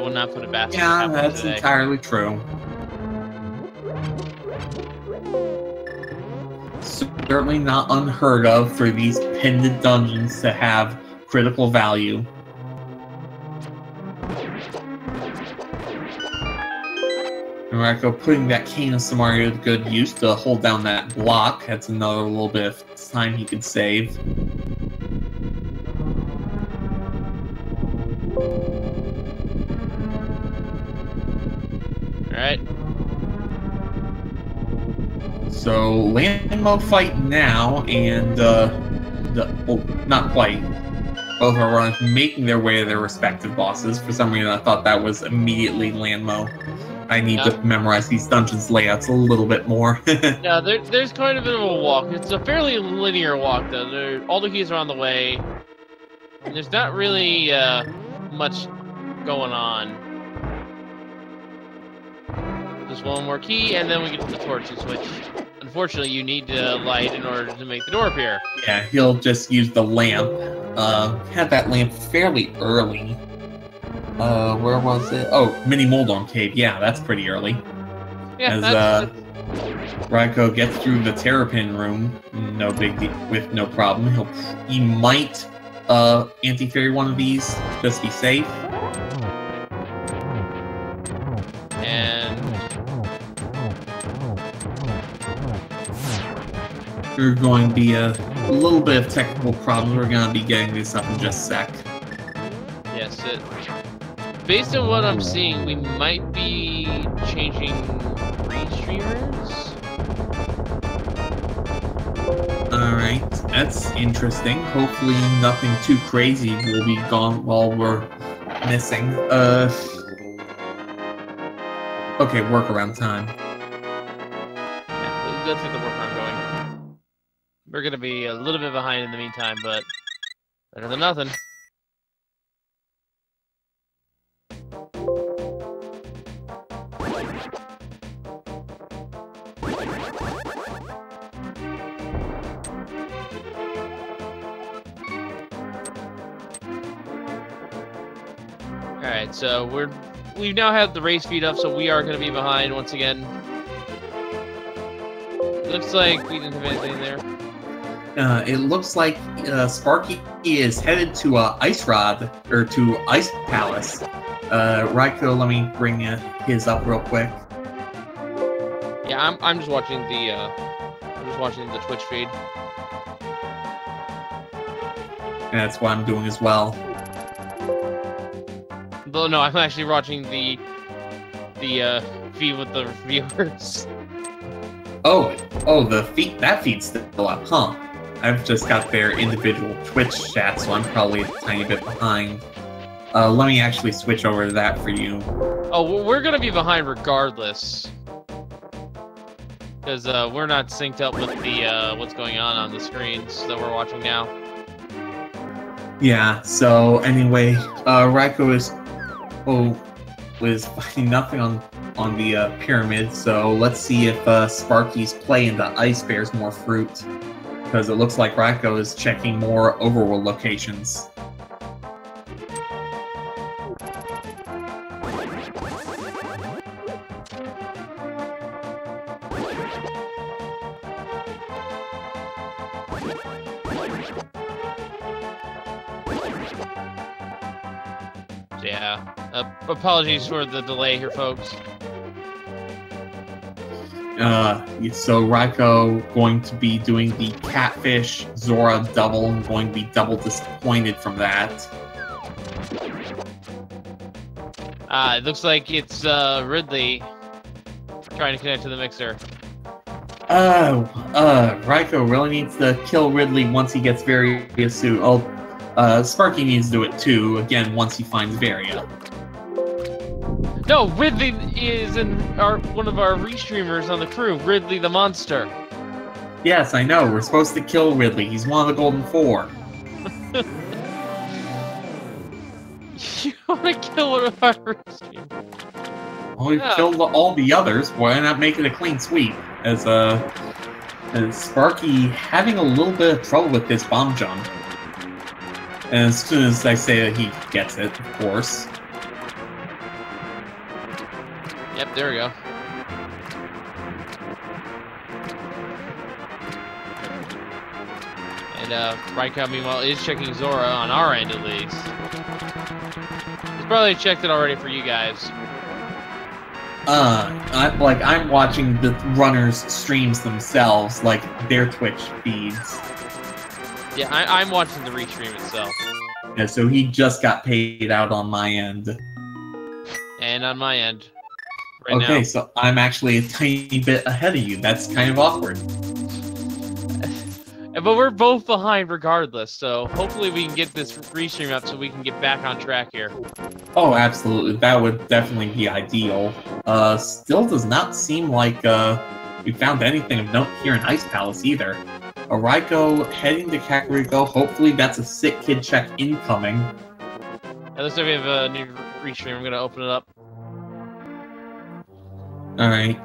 will not put a basket. Yeah, that's today. entirely true. Certainly not unheard of for these pendant dungeons to have critical value. And Raiko putting that cane of Samaria to good use to hold down that block. That's another little bit of time he could save. Alright. So, Landmo fight now, and not quite. Both are runners making their way to their respective bosses. For some reason, I thought that was immediately Landmo. I need to memorize these dungeons layouts a little bit more. Yeah, there's quite a bit of a walk. It's a fairly linear walk, though. All the keys are on the way. And there's not really much going on. Just one more key, and then we get to the torches, which, unfortunately, you need to light in order to make the door appear. Yeah, he'll just use the lamp. Had that lamp fairly early. Where was it? Oh, Mini Moldorm Cave. Yeah, that's pretty early. Yeah, as Raiko gets through the Terrapin room, no big deal, with no problem. He might anti-fairy one of these, just be safe. And there's going to be a little bit of technical problems. We're going to be getting this up in just a sec. Yes, based on what I'm seeing, we might be changing restreamers. Alright, that's interesting. Hopefully nothing too crazy will be gone while we're missing. Okay, workaround time. Yeah, let's get the workaround going. We're gonna be a little bit behind in the meantime, but better than nothing. Alright, so we've now had the race feed up, so we are gonna be behind once again. Looks like we didn't have anything there. It looks like Sparky is headed to Ice Rod, or to Ice Palace. Raiko, let me bring his up real quick. Yeah, I'm just watching the Twitch feed. And that's what I'm doing as well. Though no, I'm actually watching the feed with the viewers. Oh, that feed's still up, huh? I've just got their individual Twitch chat, so I'm probably a tiny bit behind. Let me actually switch over to that for you. Oh, we're gonna be behind regardless. Because we're not synced up with the what's going on the screens that we're watching now. Yeah, so anyway, Raiko was finding nothing on the pyramid, so let's see if Sparky's play into ice bears more fruit. Because it looks like Raiko is checking more overworld locations. Yeah, apologies for the delay here, folks. So Raiko going to be doing the Catfish Zora double and going to be double disappointed from that. It looks like it's Ridley trying to connect to the mixer. Raiko really needs to kill Ridley once he gets Varia suit. Sparky needs to do it too, again, once he finds Varia. No, Ridley is one of our restreamers on the crew, Ridley the Monster. Yes, I know, we're supposed to kill Ridley, he's one of the Golden Four. You want to kill one of our restreamers? Well, we've killed all the others, why not make it a clean sweep? As Sparky having a little bit of trouble with this bomb jump. And as soon as I say that he gets it, of course. Yep, there we go. And Raikou, meanwhile, is checking Zora on our end at least. He's probably checked it already for you guys. I'm watching the runners' streams themselves, like their Twitch feeds. Yeah, I'm watching the restream itself. Yeah, so he just got paid out on my end. And on my end. Right Okay, now. so I'm actually a tiny bit ahead of you. That's kind of awkward. But we're both behind regardless, so hopefully we can get this restream up so we can get back on track here. Oh, absolutely. That would definitely be ideal. Still does not seem like we found anything of note here in Ice Palace either. Raikou heading to Kakariko. Hopefully that's a sick kid check incoming. It looks like we have a new restream. I'm going to open it up. Alright.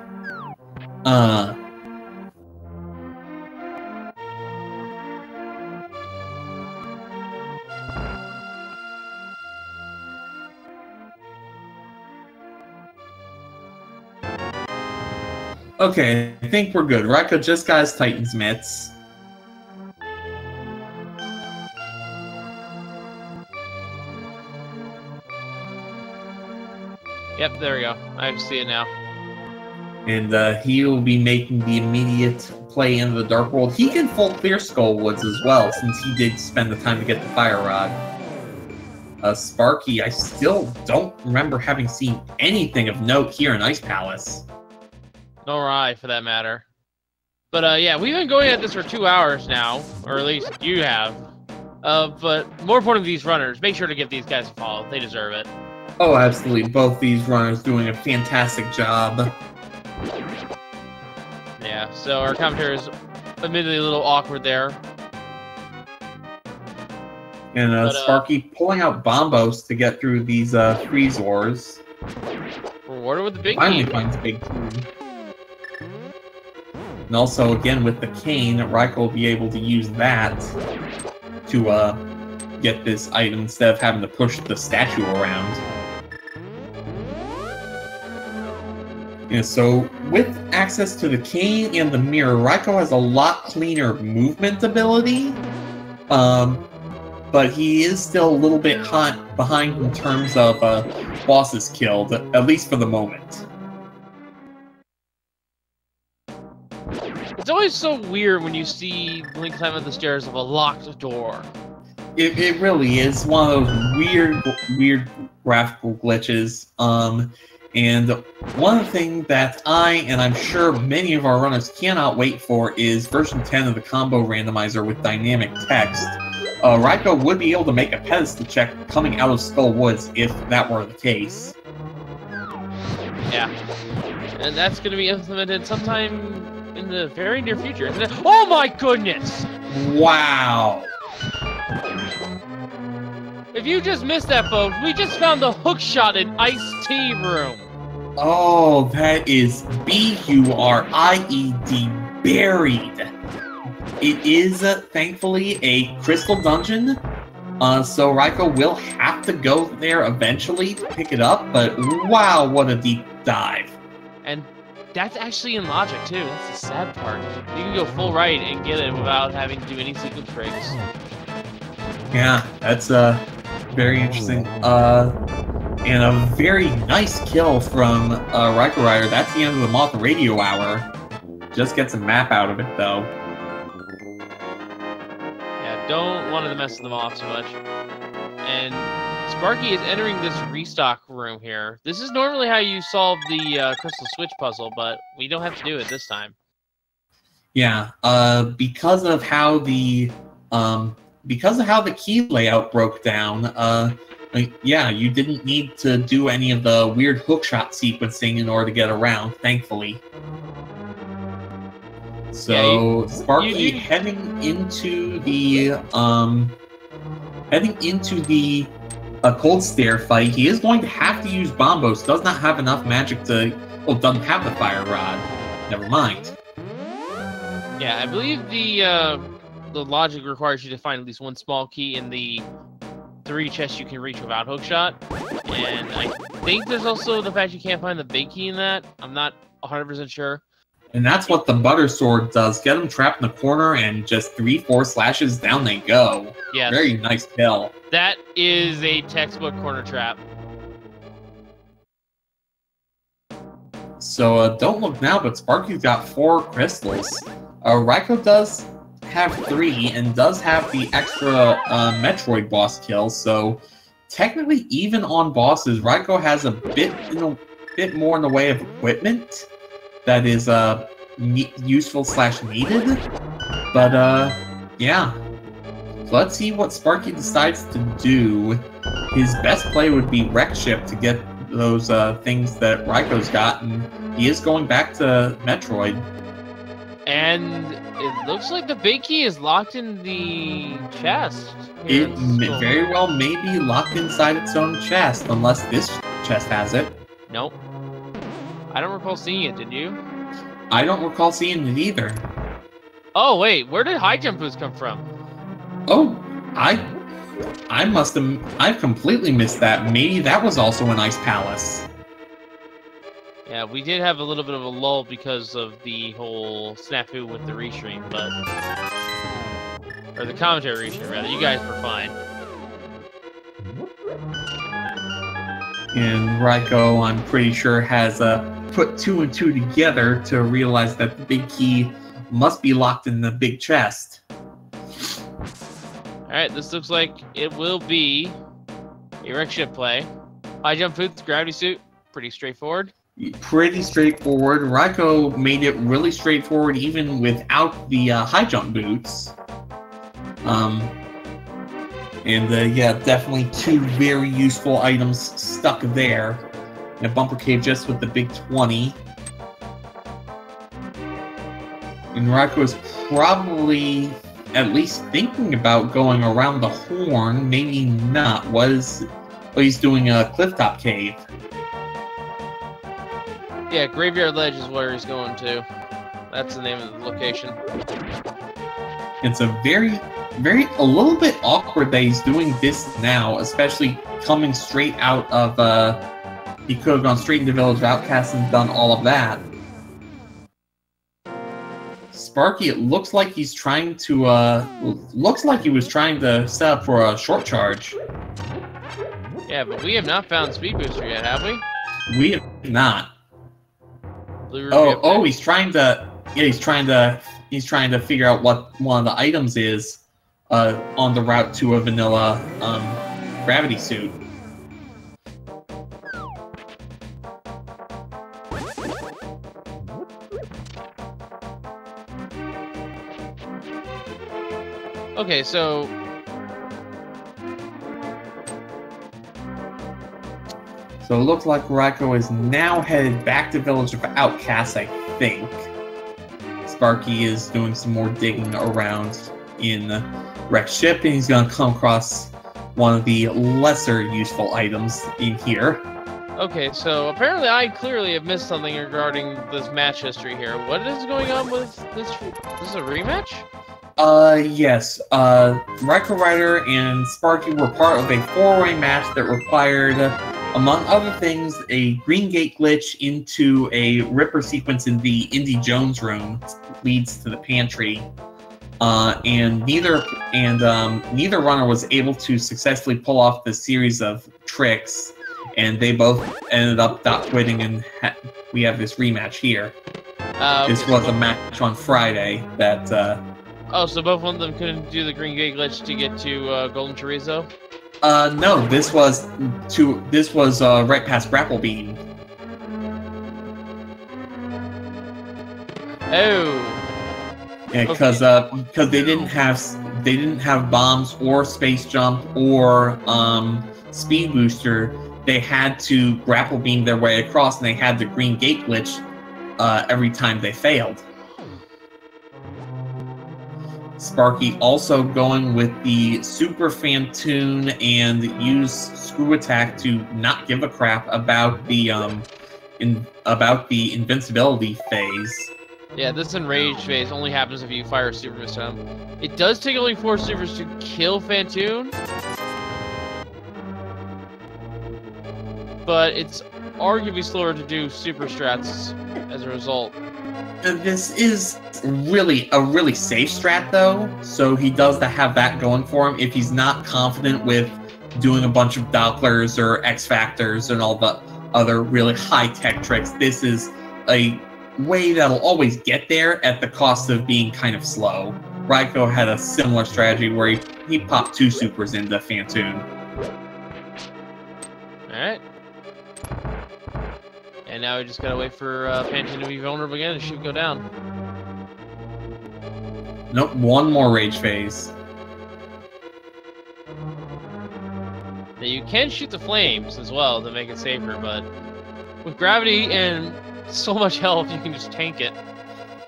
Okay, I think we're good. Raikou just got his Titan's mitts. Yep, there we go. I see it now. And he will be making the immediate play into the Dark World. He can full clear Skull Woods as well, since he did spend the time to get the Fire Rod. Sparky, I still don't remember having seen anything of note here in Ice Palace. Nor I, for that matter. But yeah, we've been going at this for 2 hours now, or at least you have. But more important to these runners, make sure to give these guys a follow. They deserve it. Oh, absolutely. Both these runners doing a fantastic job. Yeah, so our commentary is admittedly a little awkward there. And Sparky pulling out Bombos to get through these Freezors. Rewarded with the big Finally key. finds a big key. And also, again, with the cane, Raikou will be able to use that to get this item instead of having to push the statue around. Yeah, so with access to the cane and the mirror, Raikou has a lot cleaner movement ability. But he is still a little bit behind in terms of bosses killed, at least for the moment. It's always so weird when you see Link climb up the stairs of a locked door. It really is one of those weird graphical glitches. And one thing that and I'm sure many of our runners cannot wait for is version 10 of the combo randomizer with dynamic text. Raikou would be able to make a pedestal check coming out of Skull Woods if that were the case. Yeah. And that's going to be implemented sometime in the very near future, isn't it? Oh my goodness! Wow! If you just missed that, folks, we just found the hookshot in Iced Tea Room. Oh, that is B-U-R-I-E-D, buried. It is, thankfully, a crystal dungeon, so Raikou will have to go there eventually to pick it up, but wow, what a deep dive. And that's actually in logic, too. That's the sad part. You can go full right and get it without having to do any sequence breaks. Yeah, that's very interesting. And a very nice kill from RaikouRider. That's the end of the Moth Radio Hour. Just gets a map out of it, though. Yeah, don't want to mess them off too much. And Sparky is entering this restock room here. This is normally how you solve the Crystal Switch puzzle, but we don't have to do it this time. Yeah, because of how the key layout broke down, yeah, you didn't need to do any of the weird hookshot sequencing in order to get around, thankfully. So, yeah, Sparky heading into the Cold Stare fight. He is going to have to use Bombos. Does not have enough magic to... Well, doesn't have the Fire Rod. Never mind. Yeah, I believe the logic requires you to find at least one small key in the 3 chests you can reach without hookshot. And I think there's also the fact you can't find the big key in that. I'm not 100% sure. And that's what the butter sword does. Get them trapped in the corner and just 3-4 slashes, down they go. Yes. Very nice kill. That is a textbook corner trap. So don't look now, but Sparky's got 4 crystals. Raikou does have 3 and does have the extra Metroid boss kill. So technically, even on bosses, Raikou has a bit more in the way of equipment that is useful / needed. But yeah. So let's see what Sparky decides to do. His best play would be Wreck Ship to get those things that Raikou's got, and he is going back to Metroid. And it looks like the big key is locked in the chest. It very well may be locked inside its own chest, unless this chest has it. Nope. I don't recall seeing it, did you? I don't recall seeing it either. Oh, wait, where did high jump boots come from? Oh, I've completely missed that. Maybe that was also an Ice Palace. Yeah, we did have a little bit of a lull because of the whole snafu with the restream, but... Or the commentary restream, rather. You guys were fine. And Raikou, I'm pretty sure, has put 2 and 2 together to realize that the big key must be locked in the big chest. Alright, this looks like it will be a Wreck Ship play. High jump boots, gravity suit, pretty straightforward. Pretty straightforward. Raikou made it really straightforward even without the high jump boots. Yeah, definitely 2 very useful items stuck there. And a bumper cave just with the big 20. And Raikou is probably at least thinking about going around the horn. Maybe not. He's doing a clifftop cave. Yeah, Graveyard Ledge is where he's going to. That's the name of the location. It's a a little bit awkward that he's doing this now, especially coming straight out of, he could have gone straight into Village of Outcasts and done all of that. Sparky, it looks like he's trying to, looks like he was trying to set up for a short charge. Yeah, but we have not found Speed Booster yet, have we? We have not. He's trying to, yeah, he's trying to figure out what one of the items is, on the route to a vanilla, gravity suit. Okay, so... So it looks like Raikou is now headed back to Village of Outcasts, I think. Sparky is doing some more digging around in Wreck Ship, and he's going to come across one of the lesser useful items in here. Okay, so apparently I clearly have missed something regarding this match history here. What is going on with this? This is a rematch? Yes. RaikouRider and Sparky were part of a 4-way match that required, among other things, a Green Gate glitch into a Ripper sequence in the Indy Jones room leads to the pantry. And neither runner was able to successfully pull off the series of tricks, and they both ended up quitting, and we have this rematch here. This was a match on Friday that. Oh, so both of them couldn't do the Green Gate glitch to get to Golden Chorizo? No, this was right past Grapple Beam. Oh. Yeah, because they didn't have bombs or space jump or speed booster. They had to grapple beam their way across, and they had the Green Gate glitch every time they failed. Sparky also going with the Super Fantoon and use Screw Attack to not give a crap about the invincibility phase. Yeah, this enrage phase only happens if you fire a super missile. It does take only 4 supers to kill Fantoon. but it's arguably slower to do super strats as a result. This is really a really safe strat, though, so he does have that going for him. If he's not confident with doing a bunch of Dopplers or X Factors and all the other really high-tech tricks, this is a way that'll always get there at the cost of being kind of slow. Raikou had a similar strategy where he popped 2 supers into Phantoon. Alright. And now we just gotta wait for Phantoon to be vulnerable again and shoot go down. Nope, one more Rage Phase. Now you can shoot the flames as well to make it safer, but with gravity and so much health, you can just tank it.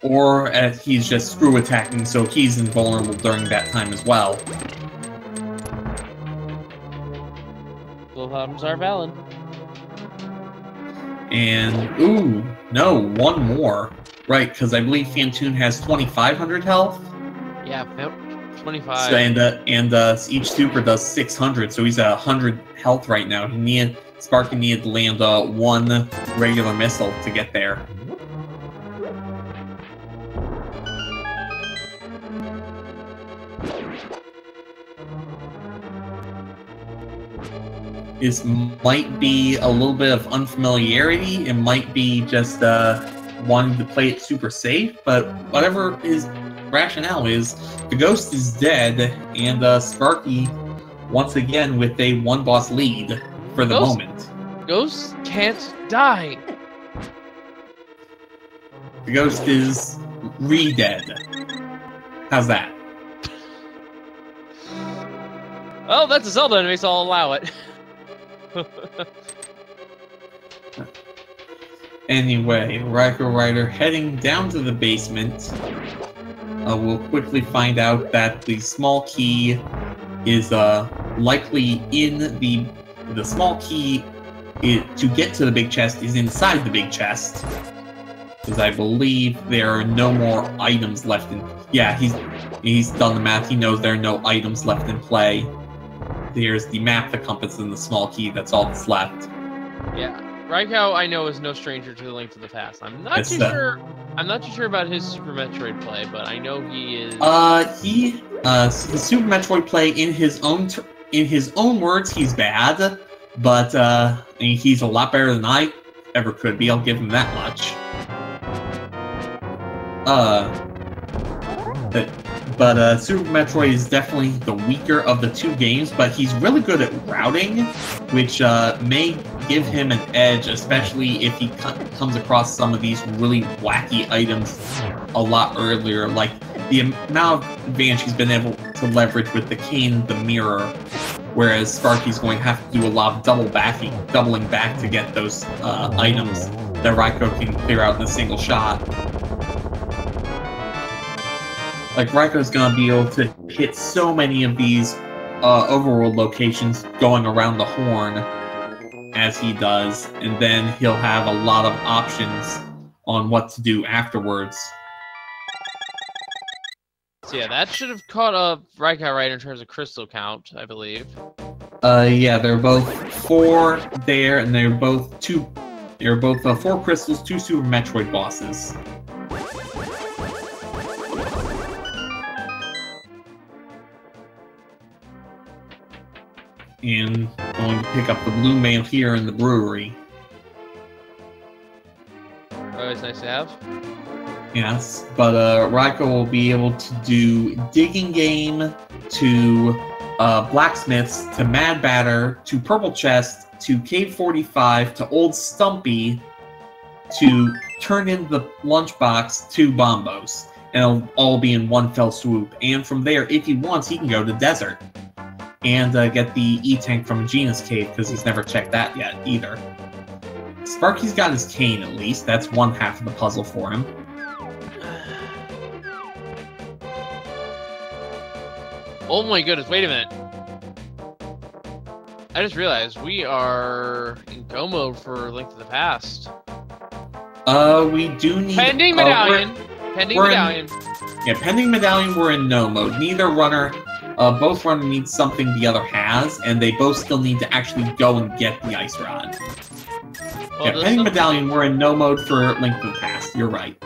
Or he's just screw attacking, so he's invulnerable during that time as well. Both options are valid. And, ooh, no, one more. Right, because I believe Phantoon has 2,500 health. Yeah, 25. So, and each super does 600, so he's at 100 health right now. Sparky needed to land one regular missile to get there. This might be a little bit of unfamiliarity. It might be just wanting to play it super safe, but whatever his rationale is, the ghost is dead, and Sparky, once again, with a one-boss lead for the moment. Ghosts can't die. The ghost is re-dead. How's that? Oh, that's a Zelda enemy, so I'll allow it. Anyway, RaikouRider heading down to the basement. We'll quickly find out that the small key is likely in the small key to get to the big chest is inside the big chest. Because I believe there are no more items left in... Yeah, he's done the math. He knows there are no items left in play. There's the map, the compass, and the small key. That's all that's left. Yeah, Raikou, I know, is no stranger to the Link to the Past. I'm not too sure. I'm not too sure about his Super Metroid play, but I know he is. His Super Metroid play in his own words, he's bad, but I mean, he's a lot better than I ever could be. I'll give him that much. But Super Metroid is definitely the weaker of the two games, but he's really good at routing, which may give him an edge, especially if he comes across some of these really wacky items a lot earlier, like the amount of advantage he's been able to leverage with the cane, the mirror, whereas Sparky's going to have to do a lot of doubling back to get those items that Raikou can clear out in a single shot. Like, Raikou's gonna be able to hit so many of these overworld locations going around the horn as he does, and then he'll have a lot of options on what to do afterwards. So yeah, that should have caught up RaikouRider in terms of crystal count, I believe. Yeah, they're both 4 there, and they're both 4 crystals, 2 Super Metroid bosses. And going to pick up the blue mail here in the brewery. Always nice to have. Yes, but Raikou will be able to do Digging Game to Blacksmiths to Mad Batter to Purple Chest to Cave 45 to Old Stumpy to turn in the lunchbox to Bombos. And it'll all be in one fell swoop. And from there, if he wants, he can go to Desert. And get the E-Tank from Gina's cave, because he's never checked that yet, either. Sparky's got his cane, at least. That's one half of the puzzle for him. Oh my goodness, wait a minute. I just realized we are in go mode for Link to the Past. We do need... Pending Medallion! Pending Medallion. Yeah, Pending Medallion, we're in no mode. Neither runner... both runner needs something the other has, and they both still need to actually go and get the Ice Rod. Well, yeah, pending medallion, we're in no mode for Link to the Past. You're right.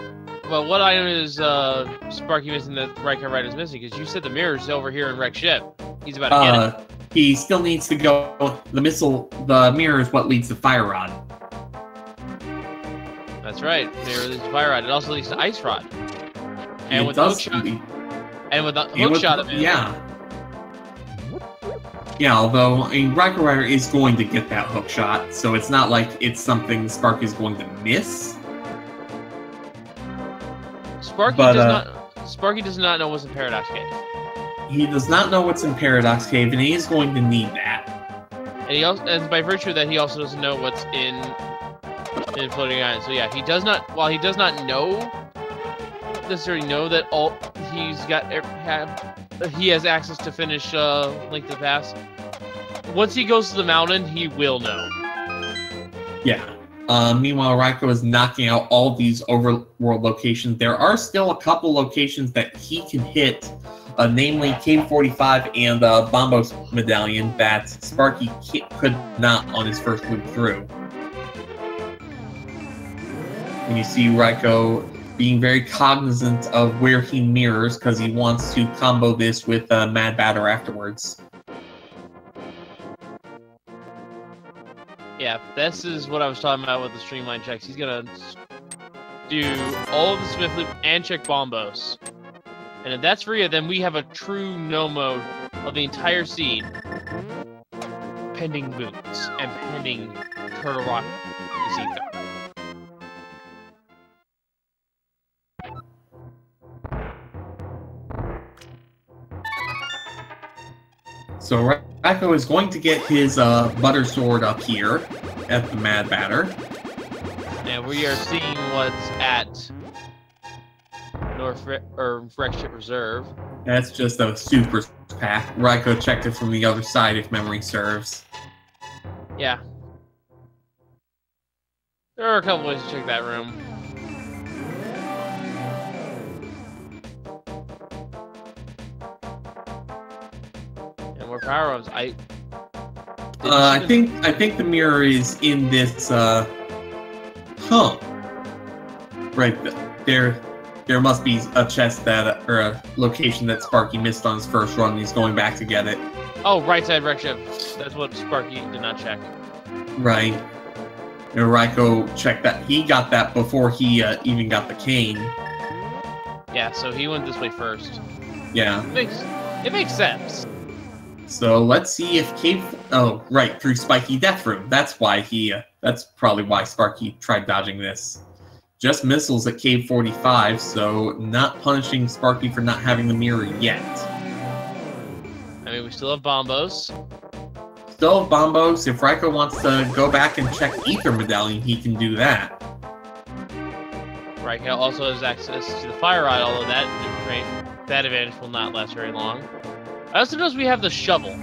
Well, what item is Sparky missing that RaikouRider's missing? Because you said the mirror's over here in Wreck's ship. He's about to get it. He still needs to go. The mirror is what leads to Fire Rod. That's right. Mirror leads to Fire Rod. It also leads to Ice Rod. And it with does. the hook shot of it. Yeah. Yeah, although, I mean, RaikouRider is going to get that hook shot, so it's not like it's something Sparky's going to miss. Sparky does not know what's in Paradox Cave. He does not know what's in Paradox Cave, and he is going to need that. And by virtue of that, he also doesn't know what's in Floating Island. So yeah, he does not. While he does not necessarily know that he has access to finish Link to the Past. Once he goes to the mountain, he will know. Yeah. Meanwhile, Raikou is knocking out all these overworld locations. There are still a couple locations that he can hit, namely Cave 45 and Bombo's Medallion that Sparky could not on his first move through. And you see Raikou being very cognizant of where he mirrors because he wants to combo this with Mad Batter afterwards. Yeah, this is what I was talking about with the streamline checks. He's gonna do all of the Smith Loop and check Bombos. And if that's Rhea, then we have a true no mode of the entire seed. Pending Boots and pending Turtle Rock Zika. So Raikou is going to get his Butter Sword up here at the Mad Batter. And we are seeing what's at Wreck's Ship Reserve. That's just a super pack. Raikou checked it from the other side if memory serves. Yeah. There are a couple ways to check that room. Power ups. I think the mirror is in this. Right there. There must be a chest or a location that Sparky missed on his first run. And he's going back to get it. Oh, right side wreck ship. That's what Sparky did not check. Right. And Raikou checked that. He got that before he even got the cane. Yeah, so he went this way first. Yeah. It makes sense. So let's see if Cave... Oh, right, through Spiky Death Room. That's why that's probably why Sparky tried dodging this. Just missiles at Cave 45, so not punishing Sparky for not having the mirror yet. I mean, we still have Bombos. Still have Bombos. If Raikou wants to go back and check Ether Medallion, he can do that. Raikou also has access to the Fire Rod, although that advantage will not last very long. I also notice we have the shovel.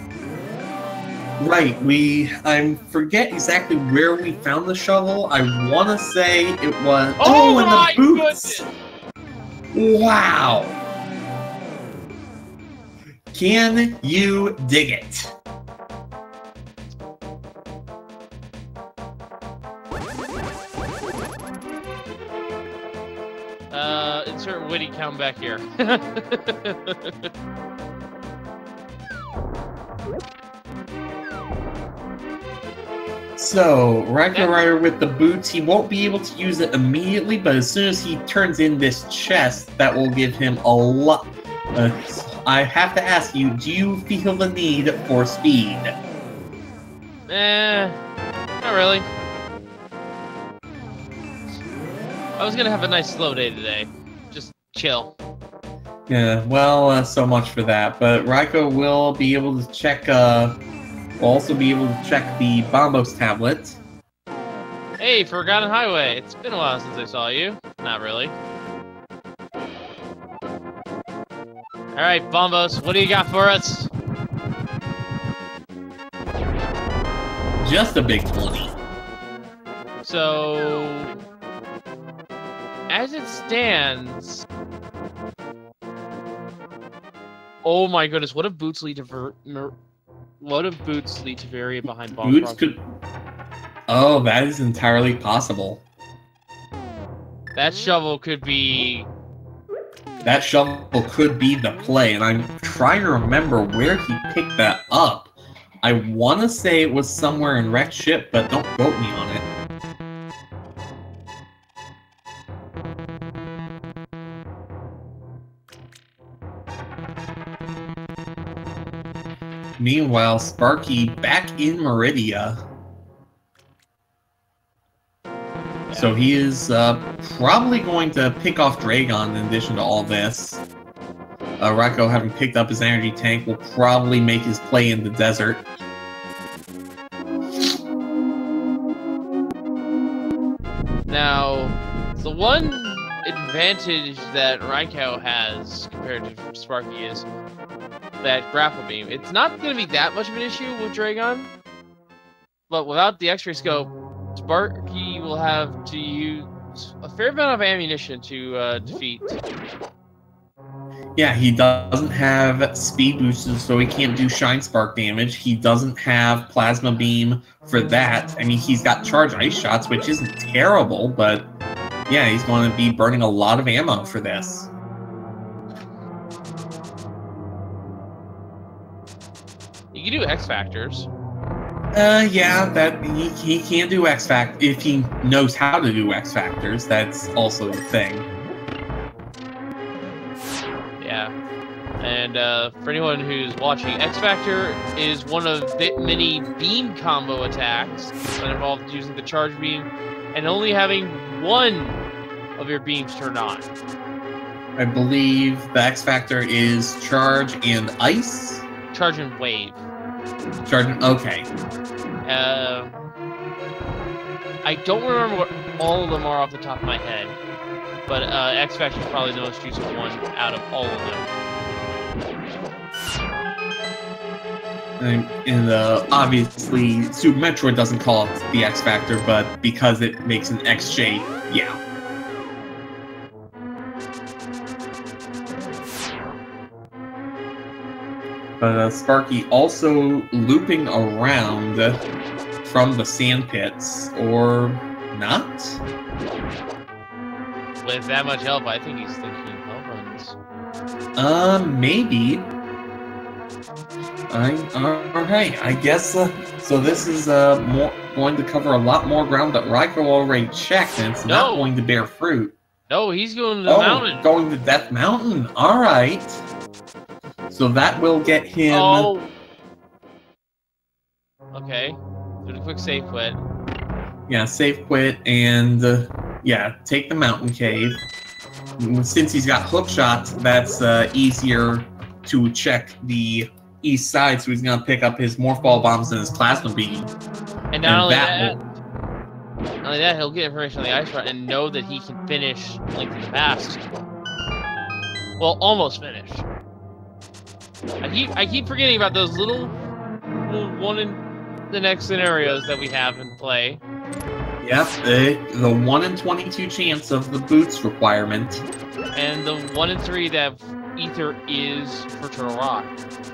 Right, I forget exactly where we found the shovel. I want to say it was... Oh, and the boots! Goodness. Wow! Can you dig it? Insert witty comeback here. So, RaikouRider with the boots, he won't be able to use it immediately, but as soon as he turns in this chest, that will give him a lot. I have to ask you, do you feel the need for speed? Not really. I was gonna have a nice slow day today. Just chill. Yeah, well, so much for that. But Raikou will be able to check, will also be able to check the Bombos tablet. Hey, Forgotten Highway. It's been a while since I saw you. Not really. Alright, Bombos, what do you got for us? Just a big 20. So... as it stands... Oh my goodness, what if Boots lead to Varia behind Bomb? Boots could... Oh, that is entirely possible. That shovel could be... That shovel could be the play, and I'm trying to remember where he picked that up. I want to say it was somewhere in Wrecked Ship, but don't quote me on it. Meanwhile, Sparky back in Meridia. So he is probably going to pick off Dragon in addition to all this. Raikou, having picked up his energy tank, will probably make his play in the desert. Now, the one advantage that Raikou has compared to Sparky is that grapple beam. It's not going to be that much of an issue with Dragon, but without the X-ray scope, Sparky will have to use a fair amount of ammunition to defeat. Yeah, he doesn't have speed boosters, so he can't do Shine Spark damage. He doesn't have Plasma Beam for that. I mean, he's got Charge Ice Shots, which isn't terrible, but yeah, he's going to be burning a lot of ammo for this. You can do X Factors. Yeah, that he can do X Factor if he knows how to do X Factors. That's also the thing. Yeah, and for anyone who's watching, X Factor is one of the many beam combo attacks that involve using the charge beam and only having one of your beams turned on. I believe the X Factor is Charge and Ice. Charge and Wave. Charge. Okay. I don't remember what all of them are off the top of my head, but X Factor is probably the most useful one out of all of them. And obviously, Super Metroid doesn't call it the X Factor, but because it makes an X shape, yeah. But Sparky also looping around from the sand pits, or not? With that much help, I think he's thinking hell runs. Maybe. Alright, I guess, so this is going to cover a lot more ground that Raikou already checked, and it's not going to bear fruit. No, he's going to the mountain. Going to Death Mountain, alright. So that will get him... Oh! Okay. Do a quick save quit. Yeah, save quit, and yeah, take the mountain cave. Since he's got hook shots, that's easier to check the east side, so he's going to pick up his Morph Ball Bombs and his Plasma Beam. And not only that, he'll get information on the ice run and know that he can finish Link to the Past. Well, almost finish. I keep forgetting about those little one in the next scenarios that we have in play. Yep, the 1 in 22 chance of the boots requirement. And the 1 in 3 that Ether is for Turtle Rock.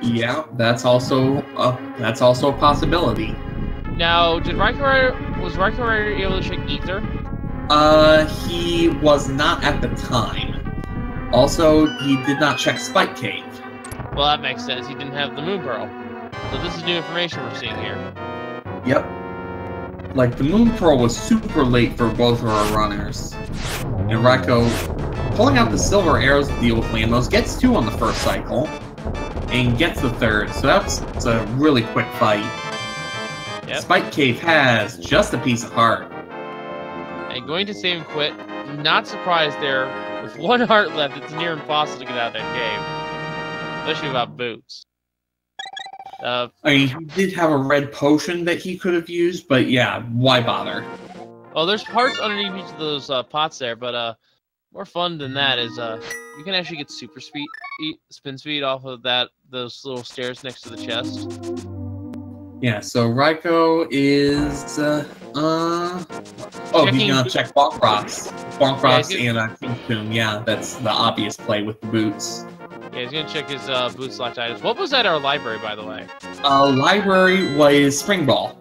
Yeah, that's also a possibility. Now, was RaikouRider able to check Ether? He was not at the time. Also, he did not check Spike Cave. Well, that makes sense. He didn't have the Moon Pearl. So this is new information we're seeing here. Yep. Like, the Moon Pearl was super late for both of our runners. And Raikou, pulling out the silver arrows to deal with Landmos, gets 2 on the first cycle, and gets the 3rd, so that's a really quick fight. Yep. Spike Cave has just a piece of heart. And going to save and quit, not surprised there. With 1 heart left, it's near impossible to get out of that cave. Especially without boots. I mean, he did have a red potion that he could have used, but yeah, why bother? Well, there's parts underneath each of those pots there, but more fun than that is you can actually get super spin speed off of those little stairs next to the chest. Yeah, so Raikou is he's gonna check Bonk Rocks. Bonk Rocks and King Tomb. Yeah, that's the obvious play with the boots. Yeah, he's gonna check his boot slash items. What was at our library, by the way? Library was Spring Ball.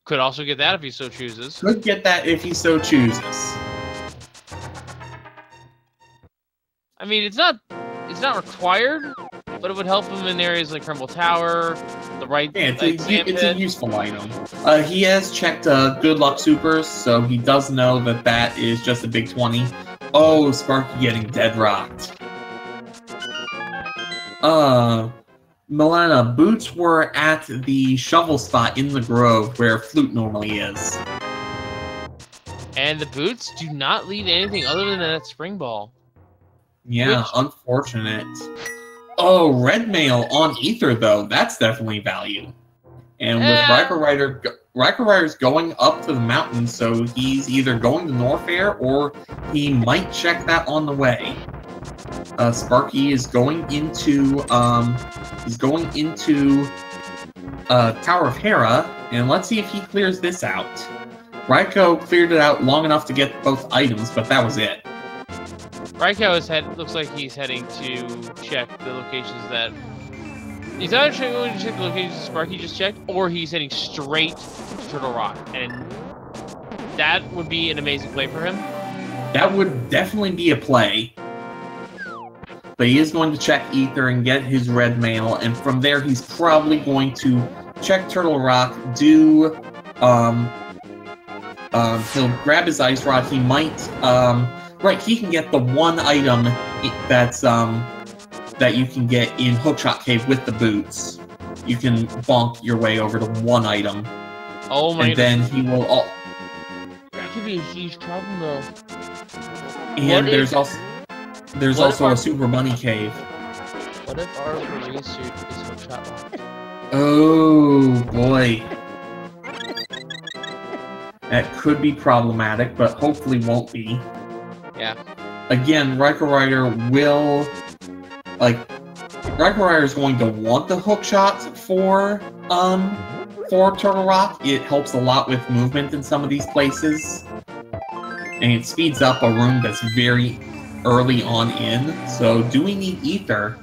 Could also get that if he so chooses. Could get that if he so chooses. I mean, it's not required, but it would help him in areas like Crumble Tower, the right. Yeah, it's a useful item. He has checked Good Luck Supers, so he does know that that is just a big 20. Oh, Sparky getting dead rocked. Milena, boots were at the shovel spot in the grove where Flute normally is. And the boots do not lead to anything other than that spring ball. Yeah, unfortunate. Oh, red mail on Ether, though. That's definitely value. And with RaikouRider's going up to the mountain, so he's either going to Norfair or he might check that on the way. Sparky is going into Tower of Hera, and let's see if he clears this out. Raikou cleared it out long enough to get both items, but that was it. Raikou looks like he's heading to check the locations that... He's either going to check the locations Sparky just checked, or he's heading straight to Turtle Rock. And that would be an amazing play for him. That would definitely be a play. But he is going to check Ether and get his red mail, and from there he's probably going to check Turtle Rock, he'll grab his ice rod, he might, right, he can get the one item that's, that you can get in Hookshot Cave with the boots. You can bonk your way over to one item. Oh my god. And then he will... That could be a huge problem, though. And there's also a Super Bunny Cave. What if our Maria suit is Hookshot locked? Oh, boy. That could be problematic, but hopefully won't be. Yeah. Again, RaikouRider will... RaikouRider is going to want the hookshot for Turtle Rock. It helps a lot with movement in some of these places. And it speeds up a room that's very early on in. So, do we need Ether?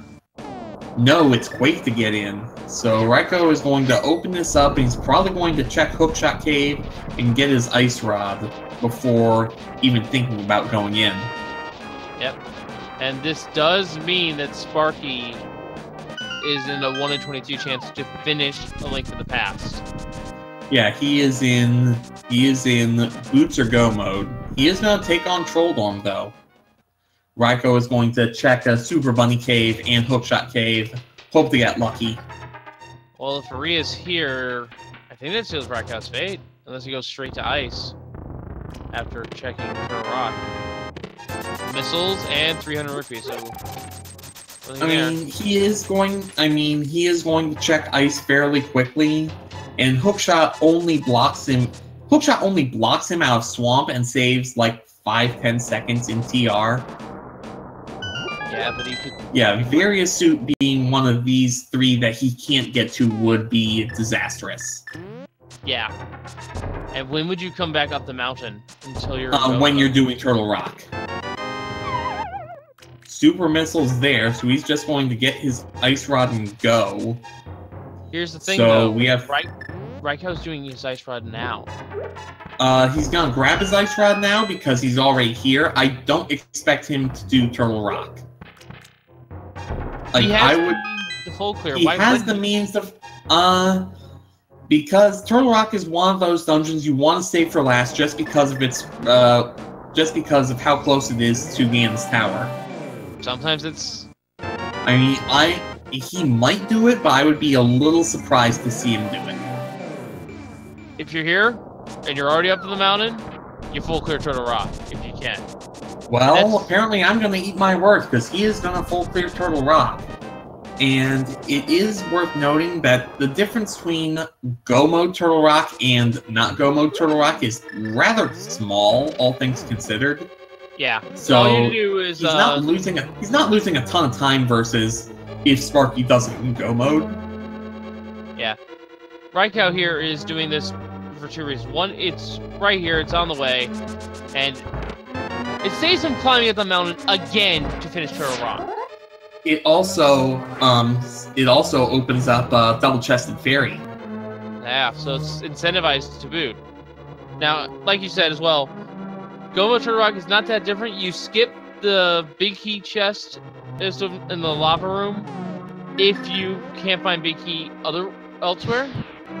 No, it's Quake to get in. So, Raikou is going to open this up, and he's probably going to check Hookshot Cave and get his Ice Rod before even thinking about going in. Yep. And this does mean that Sparky is in a 1 in 22 chance to finish A Link to the Past. Yeah, he is in Boots or Go mode. He is going to take on Trolldorm, though. Raikou is going to check a Super Bunny Cave and Hookshot Cave. Hope to get lucky. Well, if Maria's here, I think that seals Raikou's fate. Unless he goes straight to ice after checking Turtle Rock. Missiles and 300 rupees, so... he is going to check ice fairly quickly, and Hookshot only blocks him out of Swamp and saves like 5-10 seconds in TR. Yeah, but he could... Yeah, Various Suit being one of these three that he can't get to would be disastrous. Yeah. And when would you come back up the mountain until you're... when you're doing Turtle Rock. Super Missile's there, so he's just going to get his Ice Rod and go. Here's the thing, so though. We have... Raikou's doing his Ice Rod now. He's gonna grab his Ice Rod now because he's already here. I don't expect him to do Turtle Rock. He has the full clear. He has the means of... because Turtle Rock is one of those dungeons you want to save for last just because of its... just because of how close it is to Ganon's Tower. Sometimes it's... I mean, he might do it, but I would be a little surprised to see him do it. If you're here, and you're already up to the mountain, you full clear Turtle Rock, if you can. Well, apparently I'm going to eat my words, because he is going to full clear Turtle Rock. And it is worth noting that the difference between Go Mode Turtle Rock and not Go Mode Turtle Rock is rather small, all things considered. Yeah. So all you do is he's not losing a ton of time versus if Sparky doesn't in Go Mode. Yeah. Raikou here is doing this for two reasons. One, it's right here, it's on the way, and it saves him climbing up the mountain again to finish Turtle Rock. It also opens up Double Chested Fairy. in half, so it's incentivized to boot. Now, like you said as well, Gomo Turtle Rock is not that different. You skip the big key chest in the lava room if you can't find big key elsewhere.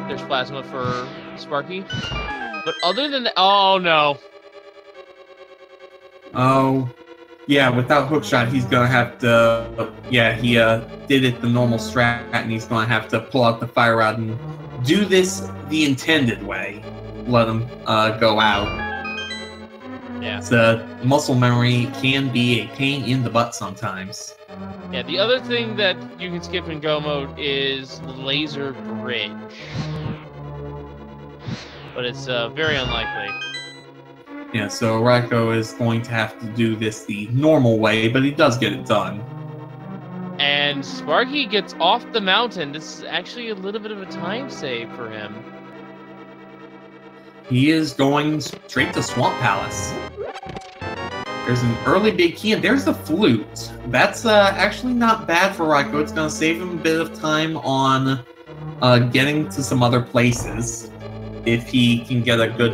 There's plasma for Sparky. But other than that, oh no. Oh, yeah, without hookshot, he's gonna have to, yeah, he did it the normal strat, and he's gonna have to pull out the fire rod and do this the intended way. Let him go out. Yeah. So muscle memory can be a pain in the butt sometimes. Yeah, the other thing that you can skip in Go mode is Laser Bridge. But it's very unlikely. Yeah, so Raikou is going to have to do this the normal way, but he does get it done. And Sparky gets off the mountain. This is actually a little bit of a time save for him. He is going straight to Swamp Palace. There's an early big key, and there's the flute. That's actually not bad for Raikou. It's going to save him a bit of time on getting to some other places if he can get a good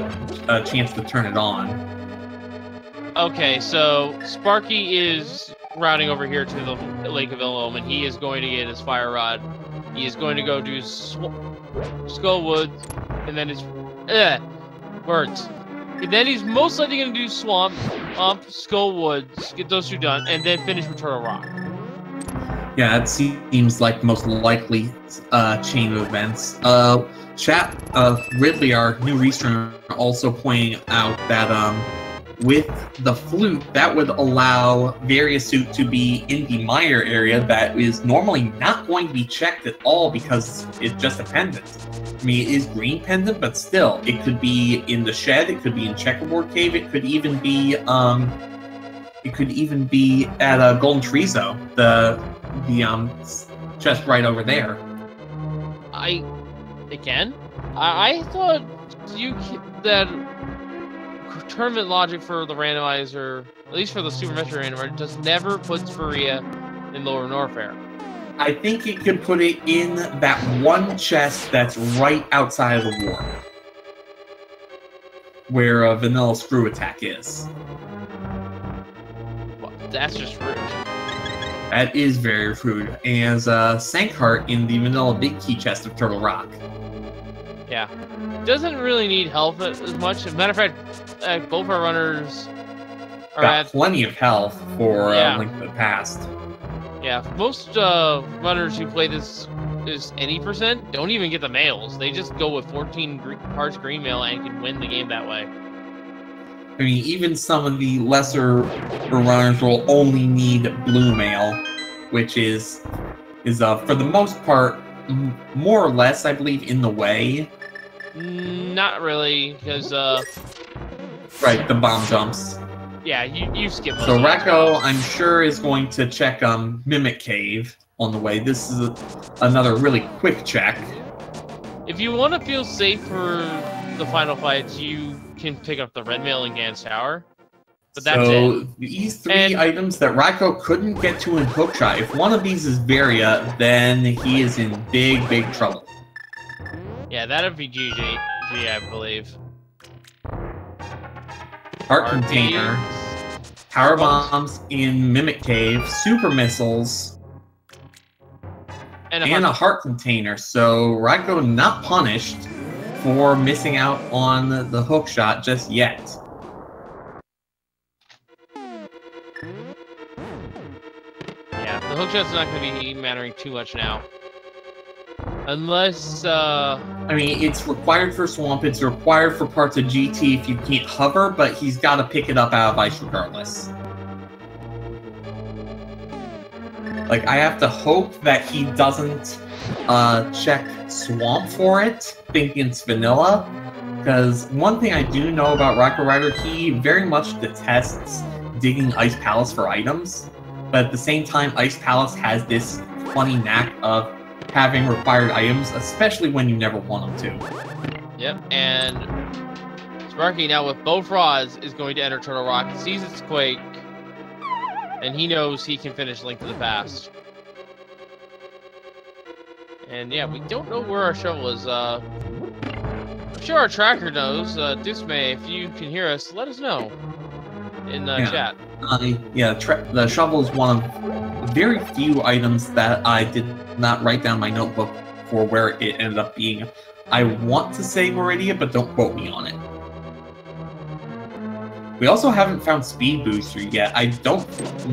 chance to turn it on. Okay, so Sparky is routing over here to the Lake of Illume, and he is going to get his fire rod. He is going to go do Skullwood, and then his words. And then he's most likely going to do Swamp, Skullwood, get those two done, and then finish with Turtle Rock. Yeah, that seems like the most likely chain of events. Chat Ridley, our new restreamer, also pointing out that with the flute, that would allow Variasuit to be in the mire area that is normally not going to be checked at all because it's just a pendant. I mean, it is green pendant, but still, it could be in the shed, it could be in Checkerboard Cave, it could even be at Golden Treezo, the chest right over there. I thought that tournament logic for the randomizer, at least for the Super Metro randomizer, just never puts Faria in Lower Norfair. I think it could put it in that one chest that's right outside of the warp, where a vanilla screw attack is. Well, that's just rude. That is very rude. As Sankheart in the vanilla big key chest of Turtle Rock. Yeah. Doesn't really need health as much. As a matter of fact, both our runners are got at plenty of health for Link to the Past. Yeah, most runners who play this any percent don't even get the males. They just go with 14 hearts green mail and can win the game that way. I mean, even some of the lesser runners will only need blue mail, which is for the most part more or less, I believe, in the way. Not really, because right, the bomb jumps. Yeah, you skip those. So Raikou, I'm sure, is going to check Mimic Cave on the way. This is another really quick check. If you want to feel safe for the final fights, you can pick up the red mail in Gan's Tower. But that's so it. These three items that Raikou couldn't get to in Hookshot, if one of these is Varia, then he is in big, big trouble. Yeah, that'd be GG, I believe. Heart Container, Power Bombs in Mimic Cave, Super Missiles, and a Heart Container. So Raikou not punished for missing out on the Hookshot just yet. Yeah, the hookshot's not going to be mattering too much now. Unless, I mean, it's required for Swamp, it's required for parts of GT if you can't hover, but he's got to pick it up out of ice regardless. Like, I have to hope that he doesn't check Swamp for it, thinking it's vanilla. Because one thing I do know about RaikouRider, he very much detests digging Ice Palace for items. But at the same time, Ice Palace has this funny knack of having required items, especially when you never want them to. Yep, and Sparky now with both rods is going to enter Turtle Rock. He sees its Quake, and he knows he can finish Link to the Past. And yeah, we don't know where our shovel is. I'm sure our tracker knows. Dismay, if you can hear us, let us know in chat. The shovel is one of very few items that I did not write down my notebook for where it ended up being. I want to say Meridia, but don't quote me on it. We also haven't found Speed Booster yet. I don't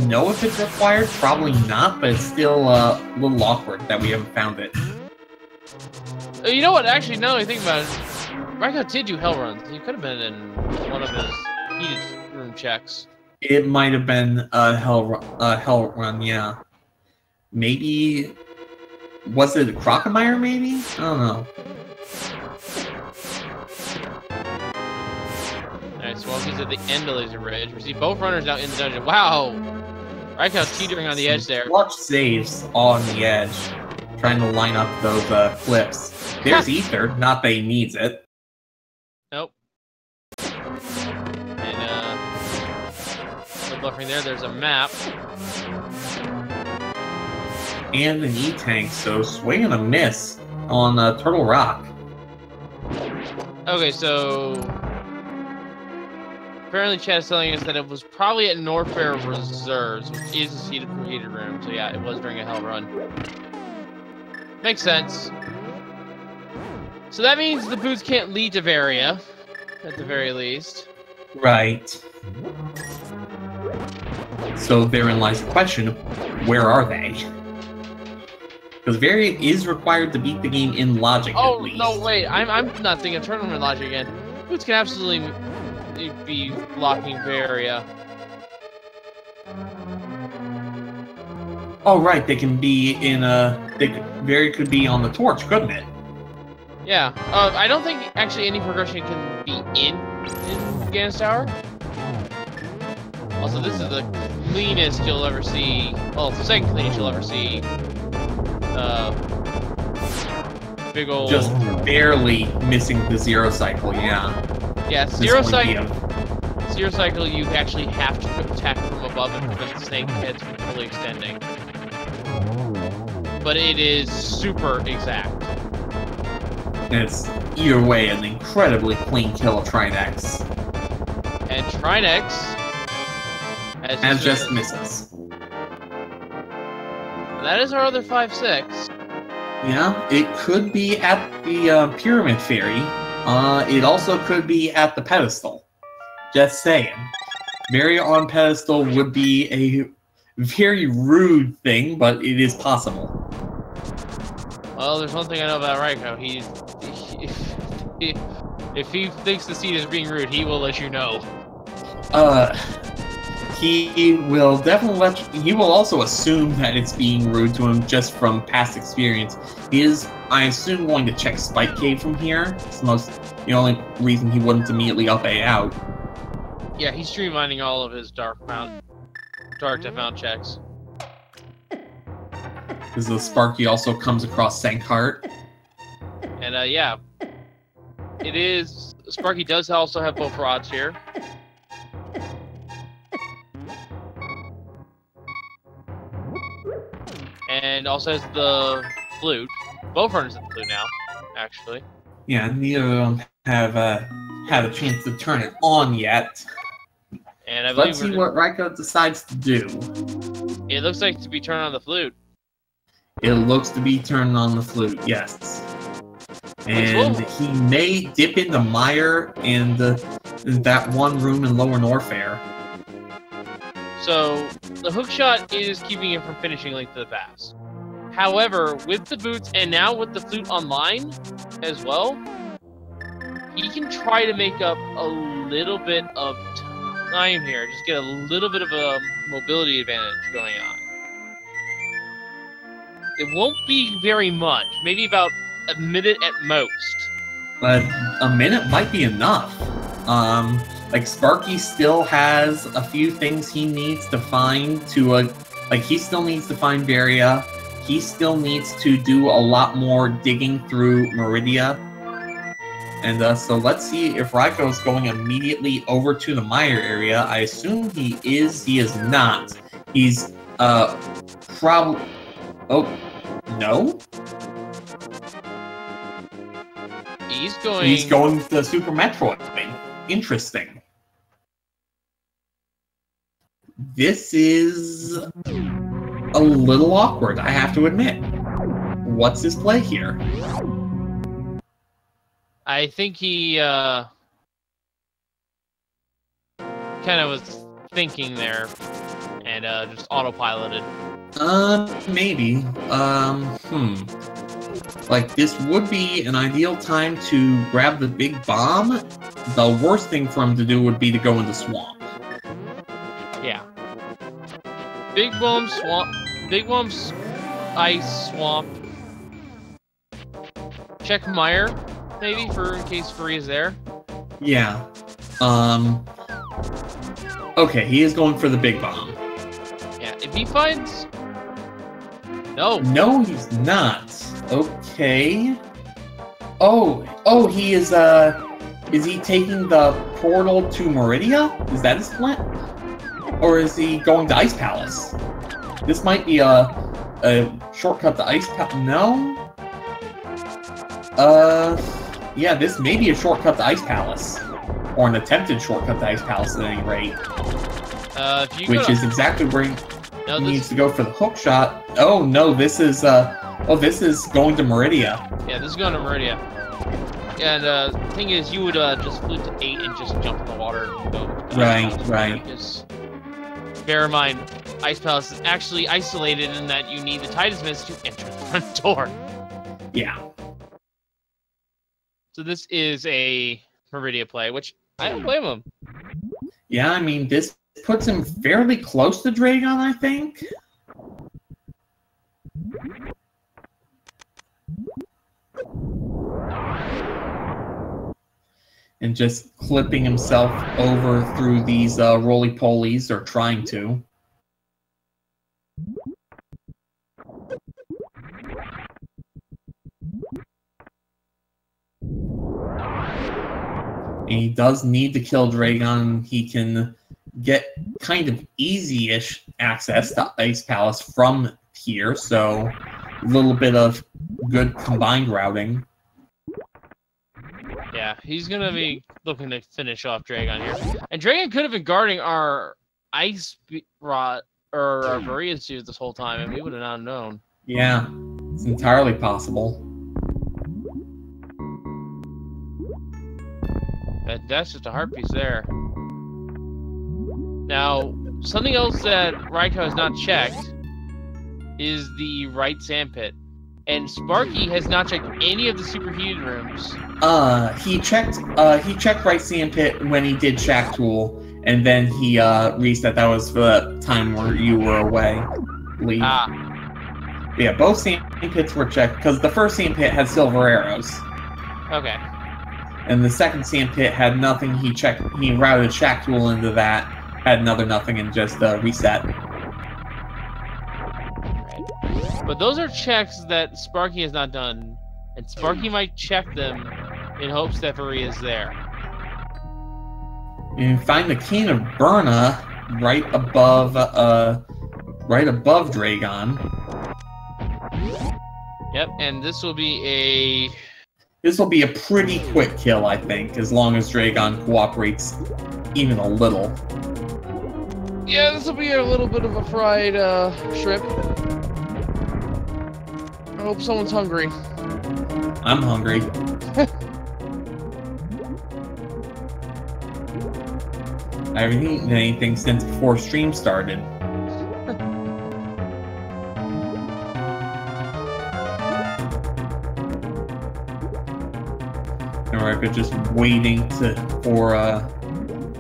know if it's required, probably not, but it's still a little awkward that we haven't found it. You know what? Actually, now that I think about it, Raikou did do hell runs. He could have been in one of his heated room checks. It might have been a hell run, yeah. Maybe... Was it Crocomire, maybe? I don't know. Alright, so he's at the end of Laser Ridge. We see both runners out in the dungeon. Wow! Raikou's teetering on the edge there. Watch saves on the edge. Trying to line up those clips. There's Ether, not that he needs it. Nope. And, buffering there's a map. And an E-Tank, so swing and a miss on Turtle Rock. Okay, so... Apparently chat is telling us that it was probably at Norfair Reserves, which is a heated room. So yeah, it was during a hell run. Makes sense. So that means the boots can't lead to Varia, at the very least. Right. So therein lies the question, where are they? Because Varia is required to beat the game in logic, at least. Oh, no, wait. I'm not thinking of tournament logic again. Boots can absolutely be blocking Varia. Oh, right. They can be in Varia could be on the torch, couldn't it? Yeah. I don't think actually any progression can be in Gan's Tower. Also, this is the cleanest you'll ever see. Well, it's the second cleanest you'll ever see. Big old... Just barely missing the zero cycle, yeah. Yeah, zero cycle you actually have to attack from above and prevent the snake heads from fully extending. But it is super exact. And it's, either way, an incredibly clean kill of Trinex. And Trinex... As just misses. That is our other 5-6. Yeah, it could be at the Pyramid Fairy. It also could be at the pedestal. Just saying. Varia on pedestal would be a very rude thing, but it is possible. Well, there's one thing I know about Raikou. If he thinks the seed is being rude, he will let you know. He will definitely he will also assume that it's being rude to him just from past experience. He is, I assume, going to check Spike Cave from here. It's the only reason he wouldn't immediately up A out. Yeah, he's streamlining all of his dark to mount checks. Because the Sparky also comes across Sankheart. And yeah, it is. Sparky does also have both rods here. And also has the flute. Both runners have the flute now, actually. Yeah, neither of them have had a chance to turn it on yet. And I believe let's see what Raikou decides to do. It looks like to be turned on the flute. It looks to be turned on the flute, yes. And he may dip into Mire and that one room in Lower Norfair. So, the hookshot is keeping him from finishing Link to the Past. However, with the boots and now with the flute online as well, he can try to make up a little bit of time here. Just get a little bit of a mobility advantage going on. It won't be very much. Maybe about a minute at most. But a minute might be enough. Like, Sparky still has a few things he needs to find to, like, he still needs to find Varia. He still needs to do a lot more digging through Meridia. And, so let's see if Raikou is going immediately over to the Mire area. I assume he is. He is not. He's, probably... Oh, no? He's going... He's going to Super Metroid. Interesting. This is a little awkward, I have to admit. What's his play here? I think he kind of was thinking there and just autopiloted. Maybe. Like, this would be an ideal time to grab the big bomb. The worst thing for him to do would be to go into swamp. Yeah. Big bomb swamp. Big bomb's ice swamp. Check Meyer, maybe, for in case Faria's there. Yeah. Okay, he is going for the big bomb. Yeah, if he finds... No. No, he's not. Okay. Oh, he is he taking the portal to Meridia? Is that his plan? Or is he going to Ice Palace? This might be a shortcut to Ice Palace. No? Yeah, this may be a shortcut to Ice Palace. Or an attempted shortcut to Ice Palace at any rate. Which is exactly where he needs to go for the hook shot. Oh no, this is going to Meridia. Yeah, this is going to Meridia. And the thing is, you would just flip to 8 and just jump in the water and go. Right. Just bear in mind, Ice Palace is actually isolated in that you need the Titus Mist to enter the front door. Yeah. So this is a Meridia play, which I don't blame him. Yeah, I mean, this puts him fairly close to Dragon, I think. And just clipping himself over through these roly-polies, or trying to. And he does need to kill Dragon. He can get kind of easy-ish access to Ice Palace from here, so a little bit of good combined routing. Yeah, he's gonna be looking to finish off Dragon here. And Dragon could have been guarding our Ice Rod, or our Varia suit this whole time, and we would have not known. Yeah, it's entirely possible. That's just a heart piece there. Now, something else that Raikou has not checked is the right sandpit. And Sparky has not checked any of the superheated rooms. He checked right sandpit when he did Shack Tool, and then he reset. That was for the time where you were away. Lee. Yeah, both sandpits were checked, because the first sandpit had silver arrows. Okay. And the second sandpit had nothing. He routed Shack Tool into that, had another nothing, and just reset. But those are checks that Sparky has not done, and Sparky might check them in hopes that Varia is there. You find the Cane of Berna right above Dragon. Yep, and this will be a pretty quick kill, I think, as long as Dragon cooperates even a little. Yeah, this will be a little bit of a fried shrimp. I hope someone's hungry. I'm hungry. I haven't eaten anything since before stream started. Alright, but just waiting for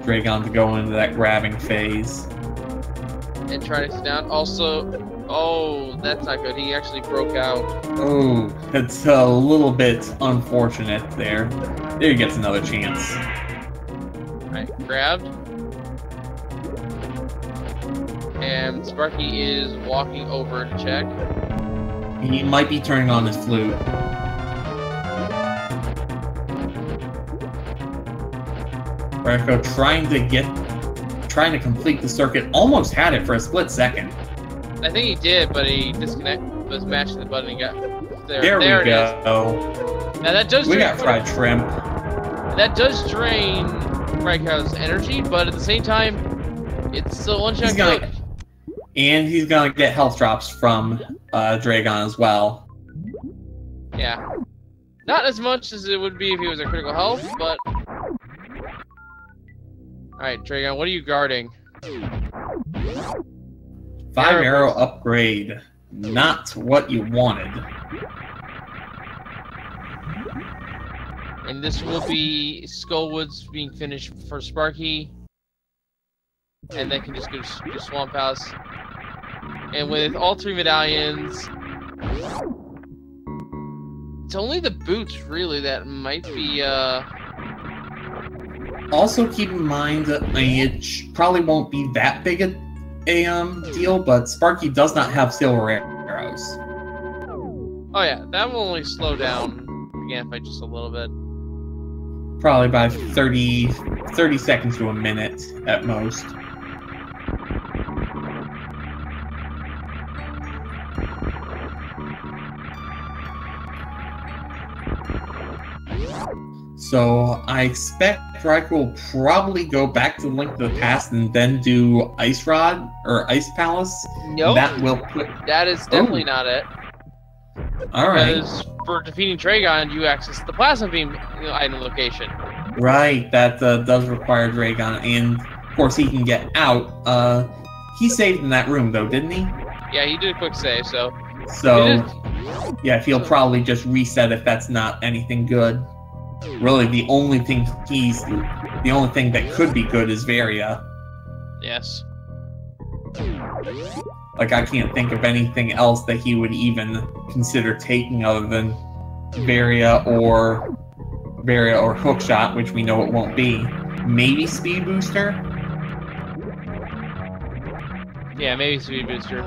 Dragon to go into that grabbing phase. And try to sit down. Also, oh, that's not good. He actually broke out. Oh, that's a little bit unfortunate there. There he gets another chance. Alright, grabbed. And Sparky is walking over to check. He might be turning on his flute. Raikou trying to complete the circuit, almost had it for a split second. I think he did, but he was mashing the button and got there. There we go. Now that does We got fried shrimp. That does drain Raikou's energy, but at the same time, it's still one-shot kill. And he's gonna get health drops from Dragon as well. Yeah. Not as much as it would be if he was a critical health, but... Alright, Dragon, what are you guarding? 5-arrow upgrade. Not what you wanted. And this will be Skullwoods being finished for Sparky. And then can just go to Swamp House. And with all 3 medallions... It's only the boots, really, that might be, Also, keep in mind that it probably won't be that big a deal, but Sparky does not have silver arrows. Oh yeah, that will only slow down again by just a little bit. Probably by 30 seconds to a minute at most. So I expect Raikou will probably go back to Link to the Past and then do Ice Rod or Ice Palace. Nope. That is definitely not it. Alright. Because for defeating Dragon, you access the Plasma Beam item location. Right, that does require Dragon, and of course he can get out. He saved in that room though, didn't he? Yeah, he did a quick save, so... yeah, he'll probably just reset if that's not anything good. Really, the only thing that could be good is Varia. Yes. Like, I can't think of anything else that he would even consider taking other than Varia or Hookshot, which we know it won't be. Maybe Speed Booster? Yeah, maybe Speed Booster.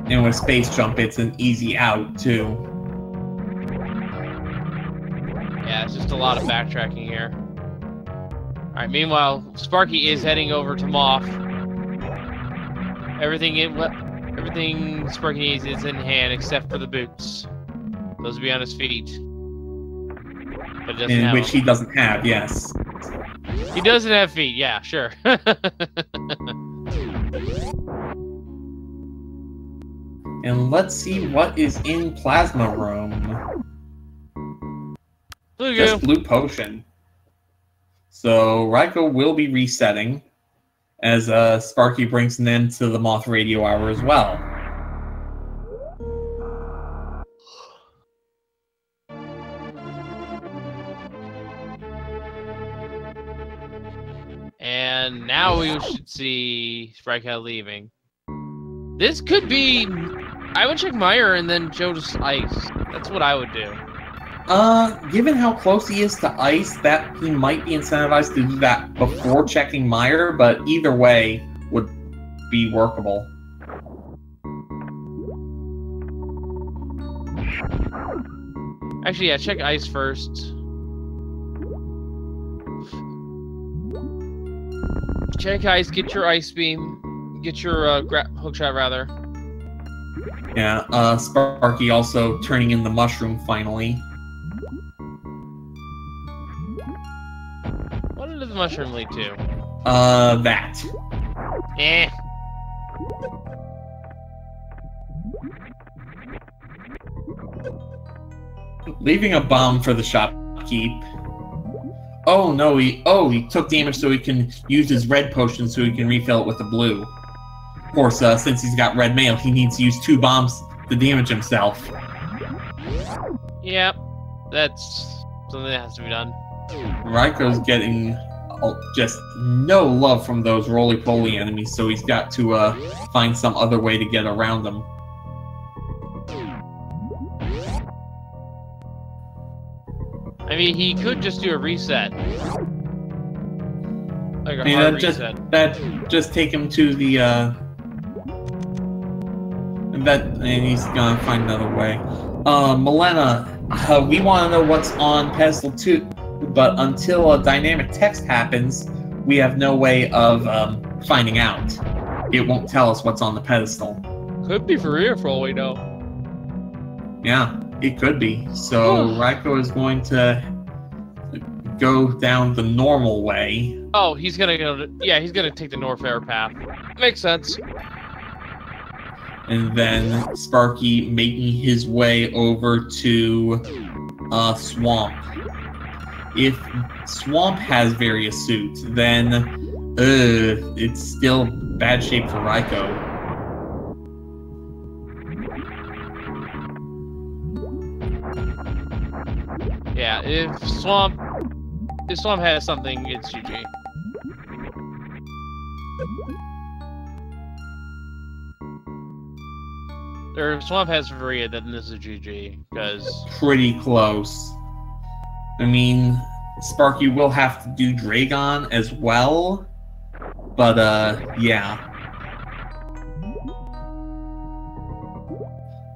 And with Space Jump, it's an easy out, too. Yeah, it's just a lot of backtracking here. Alright, meanwhile, Sparky is heading over to Moth. Everything Sparky needs is in hand except for the boots. Those will be on his feet. But which he doesn't have, yes. He doesn't have feet, yeah, sure. And let's see what is in Plasma Room. Blue Just Blue Potion. So Raikou will be resetting as Sparky brings an end to the Moth Radio Hour as well. And now we should see Raikou leaving. This could be... I would check Meyer and then Joe just Ice. That's what I would do. Given how close he is to Ice, that he might be incentivized to do that before checking Meyer, but either way would be workable. Actually, yeah, check Ice first. Check Ice, get your Ice Beam. Get your Hookshot, rather. Yeah, Sparky also turning in the Mushroom, finally. What did the Mushroom lead to? That. Eh. Leaving a bomb for the shopkeep. Oh no, he took damage so he can use his red potion so he can refill it with the blue. Of course, since he's got red mail, he needs to use 2 bombs to damage himself. Yep, that's something that has to be done. Raikou's getting just no love from those roly-poly enemies, so he's got to find some other way to get around them. I mean, he could just do a reset. Like a hard reset. That just take him to the and he's gonna find another way. Milena, we want to know what's on pedestal 2, but until a dynamic text happens, we have no way of finding out. It won't tell us what's on the pedestal. Could be Varia for all we know. Yeah, it could be. So Raikou is going to go down the normal way. Oh, he's gonna go. He's gonna take the Norfair path. Makes sense. And then Sparky making his way over to Swamp. If Swamp has various suits, then it's still bad shape for Raikou. Yeah, if Swamp has something, it's GG. Or if Swamp has Varia, then this is GG, because... Pretty close. I mean, Sparky will have to do Dragon as well, but, yeah.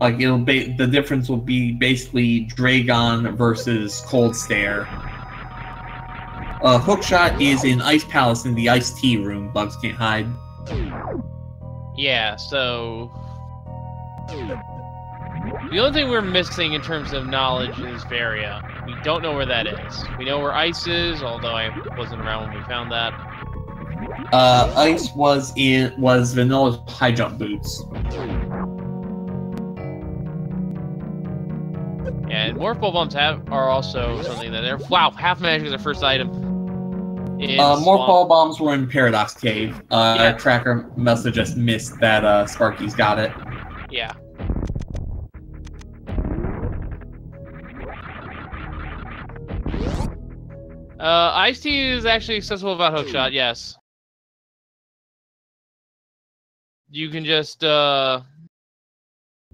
Like, the difference will be basically Dragon versus Cold Stare. Hookshot is in Ice Palace in the Iced Tea room. Bugs can't hide. Yeah, so... The only thing we're missing in terms of knowledge is Varia. We don't know where that is. We know where Ice is, although I wasn't around when we found that. Ice was Vanilla's high jump boots. Yeah, and Morph Ball Bumps are also something that they're... Wow, half magic is our first item. Morph Ball Bombs were in Paradox Cave. Tracker must have just missed that Sparky's got it. Yeah. Ice Tea is actually accessible without Hookshot, yes. You can just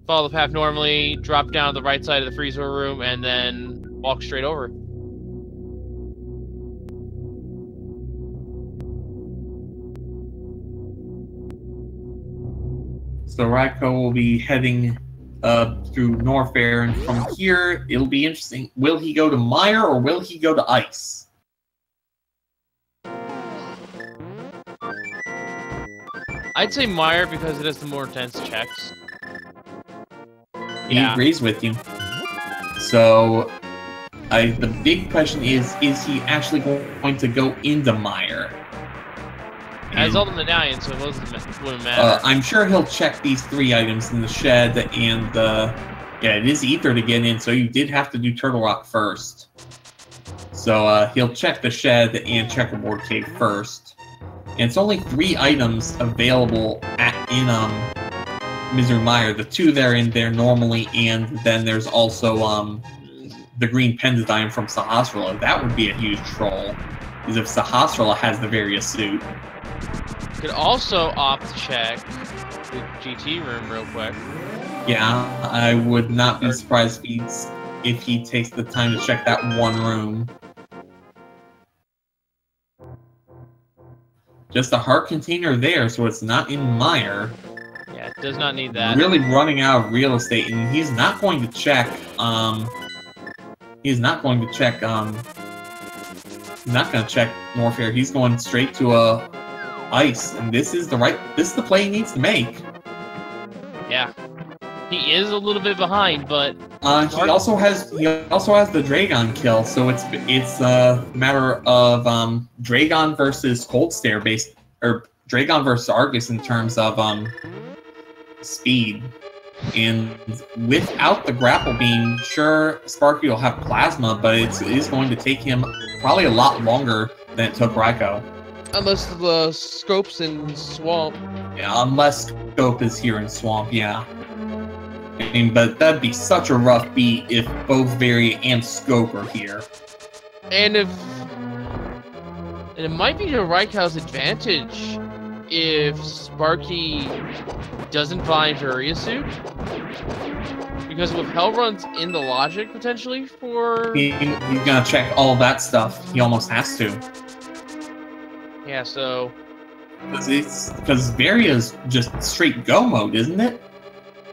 follow the path normally, drop down the right side of the freezer room, and then walk straight over. So Raikou will be heading through Norfair, and from here, it'll be interesting. Will he go to Mire or will he go to Ice? I'd say Mire because it has the more intense checks. He agrees with you. So, the big question is he actually going to go into Mire? As all the medallions, so it wouldn't matter. I'm sure he'll check these 3 items in the shed, and yeah, it is Ether to get in, so you did have to do Turtle Rock first. So he'll check the shed and Checkerboard Cave first. And it's only 3 items available in Misery Mire. The 2 that are in there normally, and then there's also the green pendant item from Sahasrahla. That would be a huge troll, because if Sahasrahla has the various suit. Could also opt check the GT room real quick. Yeah, I would not be surprised if he takes the time to check that one room. Just a heart container there, so it's not in Mire. Yeah, it does not need that. Really running out of real estate, and he's not going to check, he's not going to check, Norfair. He's going straight to, Ice, and this is the play he needs to make. Yeah. He is a little bit behind, but he also has the Dragon kill, so it's a matter of Dragon versus Cold Stare or Dragon versus Argus in terms of speed. And without the grapple beam, sure, Sparky will have Plasma, but it is going to take him probably a lot longer than it took Raikou. Unless the Scope's in Swamp. Yeah, unless Scope is here in Swamp, yeah. I mean, but that'd be such a rough beat if both Varia and Scope are here. And it might be to Raikou's advantage if Sparky doesn't find Varia suit. Because with Hellrun's in the logic, potentially, for... He's gonna check all that stuff. He almost has to. Yeah, so... Because Varia's just straight go mode, isn't it?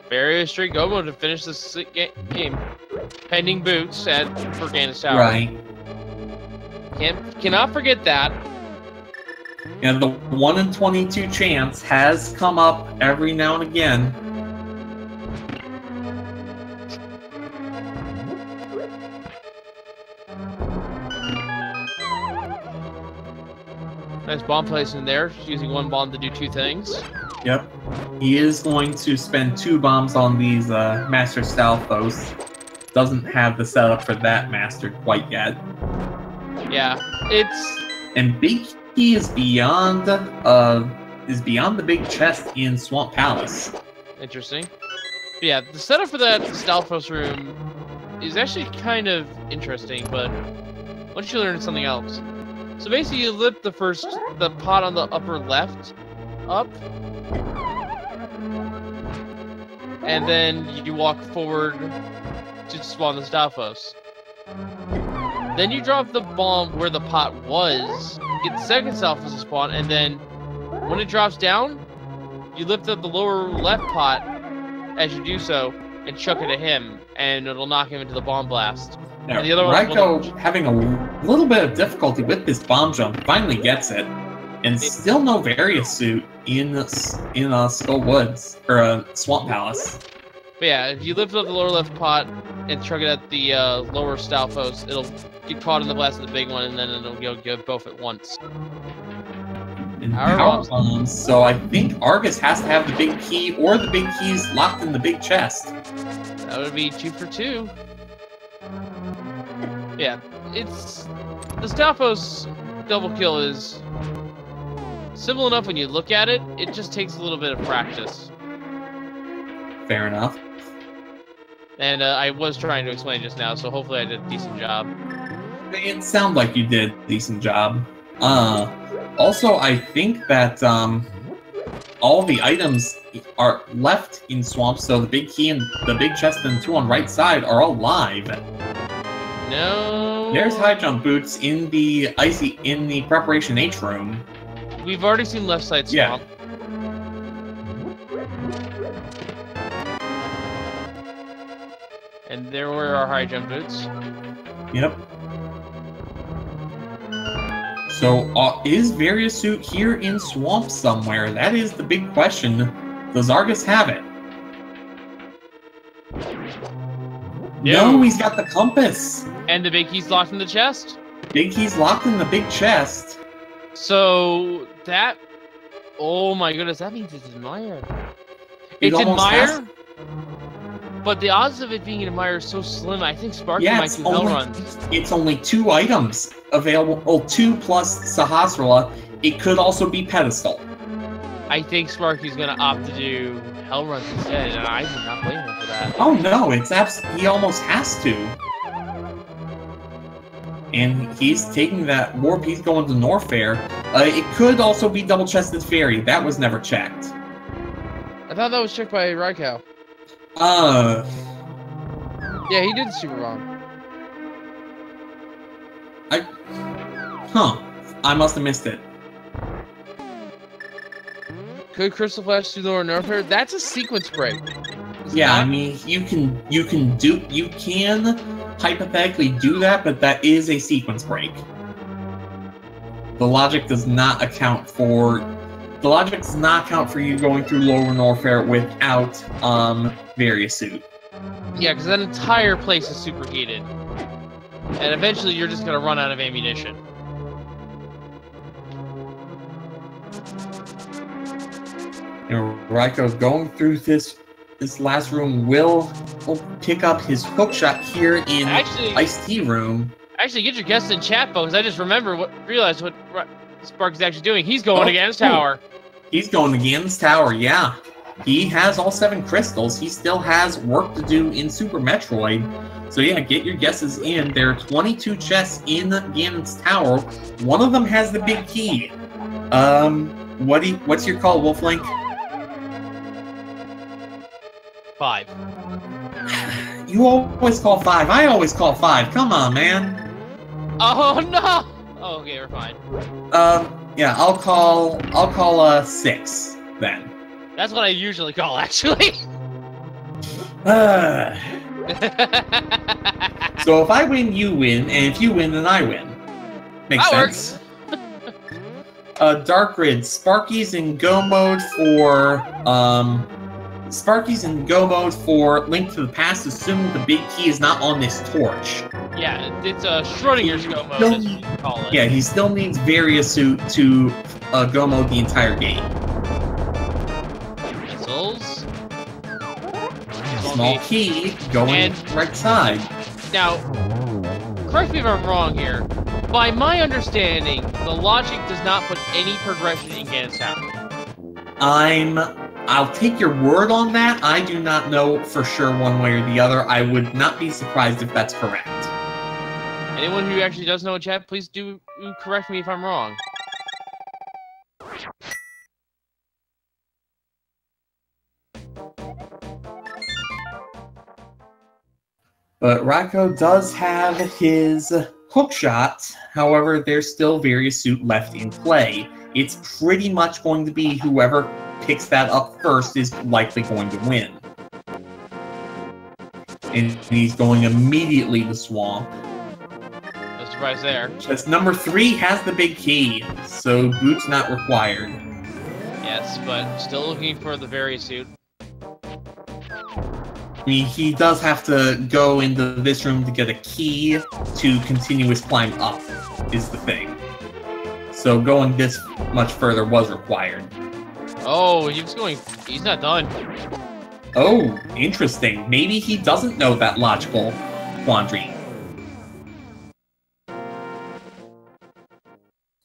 Varia's straight go mode to finish this game. Pending boots for Ganis Tower. Right. Cannot forget that. And the 1 in 22 chance has come up every now and again. Nice bomb placement there, using one bomb to do two things. Yep. He is going to spend 2 bombs on these Master Stalfos. Doesn't have the setup for that mastered quite yet. Yeah, it's... And Big Key is beyond the big chest in Swamp Palace. Interesting. But yeah, the setup for that Stalfos room is actually kind of interesting, but once you learn something else. So basically you lift the pot on the upper left up, and then you walk forward to spawn the Stalfos. Then you drop the bomb where the pot was, get the second Stalfos to spawn, and then when it drops down, you lift up the lower left pot as you do so, and chuck it at him, and it'll knock him into the bomb blast. Now, and the other Raiko, having a little bit of difficulty with this bomb jump, finally gets it, and still no various suit in Skull Woods, or Swamp Palace. But yeah, if you lift up the lower left pot and chuck it at the lower Stalfos, it'll get caught in the blast of the big one, and then it'll go both at once. And power bombs, so I think Argus has to have the big key, or the big keys locked in the big chest. That would be 2 for 2. Yeah, it's... The Stalfos double kill is simple enough when you look at it, it just takes a little bit of practice. Fair enough. And I was trying to explain just now, so hopefully I did a decent job. It sounded like you did a decent job. Also, I think that all the items are left in Swamp, so the big key and the big chest and 2 on right side are all live. No. There's high jump boots in the preparation H room. We've already seen left side Swamp. Yeah. And there were our high jump boots. Yep. So, is Various Suit here in Swamp somewhere? That is the big question. Does Argus have it? No, he's got the compass. And the big key's locked in the chest? Big key's locked in the big chest. So, that... Oh my goodness, that means it's Admire. It's Admire? But the odds of it being an Admire is so slim, I think Sparky might do hell runs. It's only 2 items available. Oh, 2 plus Sahasrara. It could also be Pedestal. I think Sparky's going to opt to do hell runs instead, and I would not blame him for that. Oh no, he almost has to. And he's taking that warp, he's going to Norfair. It could also be double-chested fairy. That was never checked. I thought that was checked by Raikou. Yeah, he did super bomb. I must have missed it. Could Crystal Flash do lower Norfair? That's a sequence break. Yeah, I mean, you can hypothetically do that, but that is a sequence break. The logic does not account for you going through lower Norfair without Various Suit. Yeah, because that entire place is superheated. And eventually you're just gonna run out of ammunition. And Raiko's going through this last room will pick up his hookshot here in Iced Tea room. Actually, get your guests in chat, folks. I just realized what Sparky's actually doing. He's going against Tower. He's going against Tower, yeah. He has all 7 crystals. He still has work to do in Super Metroid. So yeah, get your guesses in. There are 22 chests in Ganon's Tower. One of them has the big key. What's your call, Wolflink? 5. You always call 5. I always call 5. Come on, man. Oh no! Oh, okay, we're fine. Yeah, I'll call 6 then. That's what I usually call, actually. So if I win, you win, and if you win, then I win. Makes sense. Works. Dark Grid, Sparky's in Go mode for Link to the Past, assuming the big key is not on this torch. Yeah, it's a Schrodinger's go mode, as you call it. Yeah, he still needs various suit to go mode the entire game. Missiles. Small key going right side. Now, correct me if I'm wrong here. By my understanding, the logic does not put any progression in Ganon's Tower. I'll take your word on that. I do not know for sure one way or the other. I would not be surprised if that's correct. Anyone who actually does know in chat, please do correct me if I'm wrong. But Raikou does have his hook shot. However, there's still various suit left in play. It's pretty much going to be whoever picks that up first is likely going to win. And he's going immediately to Swamp. No surprise there. Just number 3 has the big key, so boots not required. Yes, but still looking for the various suit. I mean, he does have to go into this room to get a key to continue his climb up, is the thing. So going this much further was required. Oh, he's not done. Oh, interesting. Maybe he doesn't know that logical quandary.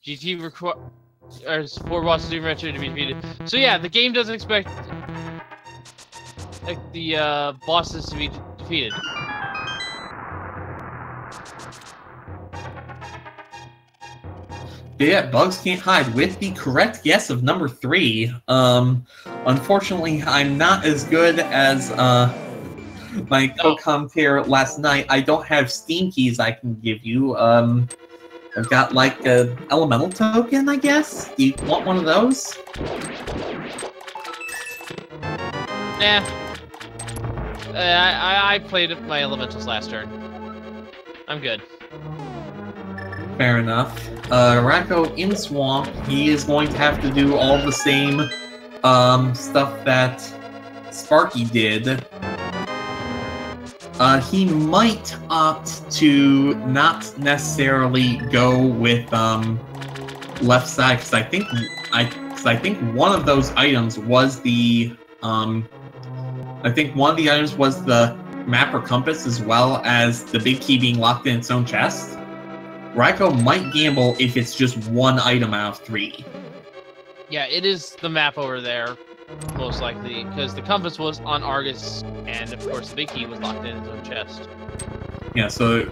GT requires 4 bosses eventually to be defeated. So yeah, the game doesn't expect the bosses to be defeated. Yeah, Bugs Can't Hide with the correct guess of number 3. Unfortunately, I'm not as good as my co-commentator last night. I don't have Steam keys I can give you. I've got like an elemental token, I guess. Do you want one of those? Nah. I played my elementals last turn. I'm good. Fair enough. Raikou in Swamp, he is going to have to do all the same stuff that Sparky did. He might opt to not necessarily go with left side, because I think one of those items was the the map or compass, as well as the big key being locked in its own chest. Raikou might gamble if it's just one item out of 3. Yeah, it is the map over there, most likely, because the compass was on Argus, and of course the big key was locked in his own chest. Yeah, so...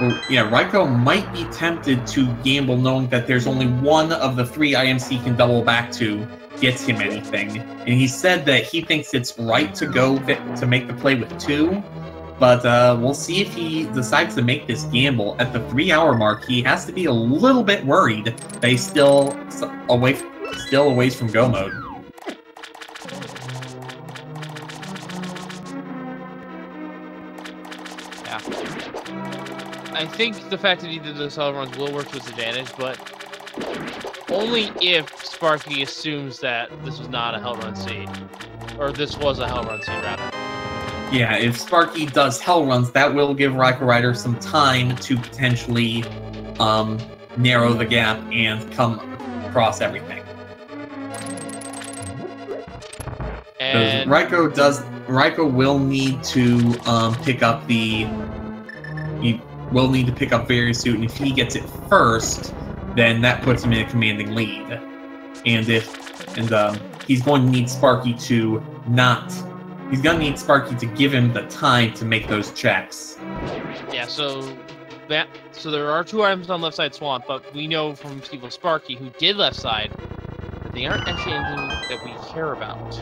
Well, yeah, Raikou might be tempted to gamble knowing that there's only one of the 3 items he can double back to gets him anything. And he said that he thinks it's right to go to make the play with 2, but we'll see if he decides to make this gamble. At the 3-hour mark, he has to be a little bit worried that he's still a ways from go mode. Yeah. I think the fact that he did those hell runs will work to his advantage, but only if Sparky assumes that this was not a hell run seed. Or this was a hell run seed, rather. Yeah, if Sparky does hell runs, that will give RaikouRider some time to potentially narrow the gap and come across everything. And Raikou will need to pick up the... He will need to pick up various suit, and if he gets it first, then that puts him in a commanding lead. And he's going to need Sparky to not... He's going to need Sparky to give him the time to make those checks. Yeah, so there are 2 items on left side Swamp, but we know from EvilSparky, who did left side, that they aren't actually anything that we care about.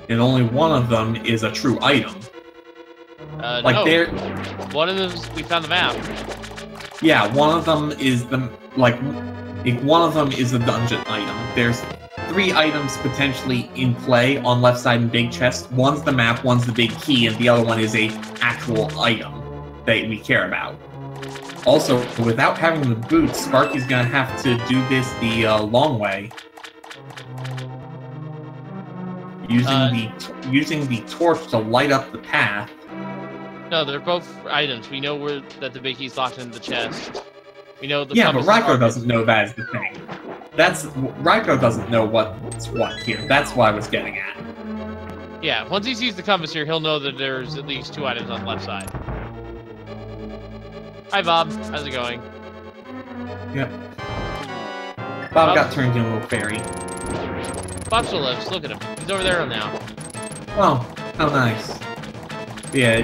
And only one of them is a true item. No. One of them is, we found the map. Yeah, one of them is the dungeon item. There's 3 items potentially in play on left side and big chest. One's the map, one's the big key, and the other one is a actual item that we care about. Also, without having the boots, Sparky's gonna have to do this the long way. Using the torch to light up the path. No, they're both items. We know that the big key's locked in the chest. We know the Yeah, but compass is Raiko doesn't know that is the thing. Raiko doesn't know what's what here. That's what I was getting at. Yeah, once he sees the compass here, he'll know that there's at least 2 items on the left side. Hi, Bob. How's it going? Yep. Bob got turned into a little fairy. Bob still lives. Look at him. He's over there now. Oh, how nice. Yeah,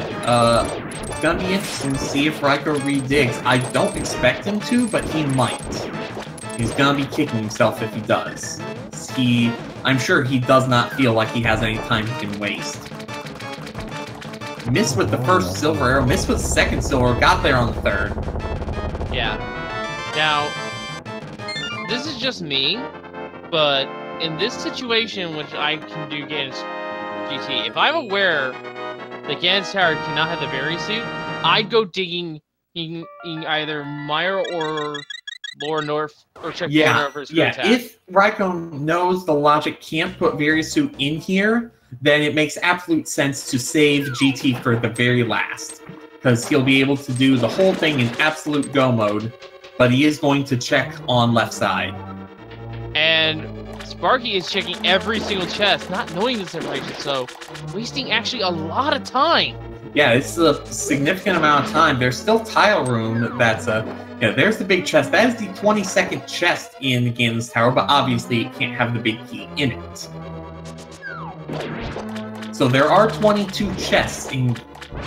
gonna be interesting to see if Raiko redigs. I don't expect him to, but he might. He's gonna be kicking himself if he does. I'm sure he does not feel like he has any time he can waste. Missed with the first silver arrow, missed with the second silver, got there on the third. Yeah. Now, this is just me, but in this situation, which I can do against GT, if I'm aware that Ganon's Tower cannot have the berry suit, I'd go digging in either Meyer or Lower North, or check Lower North for his attack. If Raiko knows the logic can't put Various Suit in here, then it makes absolute sense to save GT for the very last. Because he'll be able to do the whole thing in absolute go mode, but he is going to check on left side. And Sparky is checking every single chest, not knowing this information, so wasting actually a lot of time. Yeah, it's a significant amount of time. There's still tile room that's yeah, there's the big chest. That is the 22nd chest in Ganon's Tower, but obviously it can't have the big key in it. So there are 22 chests in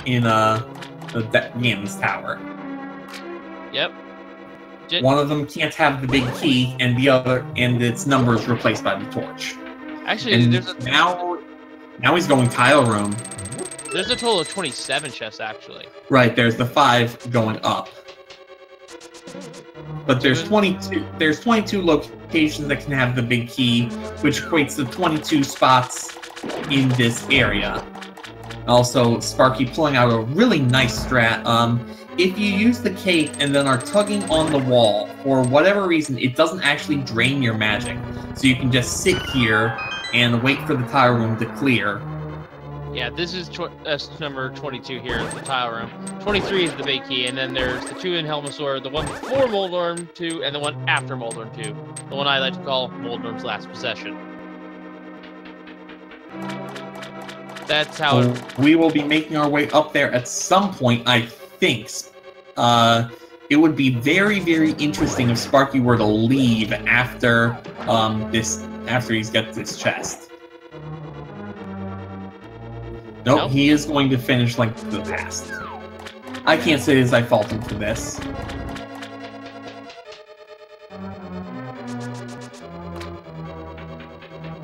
Ganon's Tower. Yep. One of them can't have the big key, and the other, and its number is replaced by the torch. Actually, and there's now he's going tile room. There's a total of 27 chests, actually. Right, there's the 5 going up. But there's 22. There's 22 locations that can have the big key, which equates to 22 spots in this area. Also, Sparky pulling out a really nice strat. If you use the cape and then are tugging on the wall, for whatever reason, it doesn't actually drain your magic. So you can just sit here and wait for the tile room to clear. Yeah, this is number 22 here, the tile room. 23 is the big key, and then there's the 2 in Helmasaur, the one before Moldorm 2, and the one after Moldorm 2. The one I like to call Moldorm's Last Possession. That's how we will be making our way up there at some point, I think. It would be very, very interesting if Sparky were to leave after after he's got this chest. Nope, he is going to finish like the past. I can't say as I fault him for this.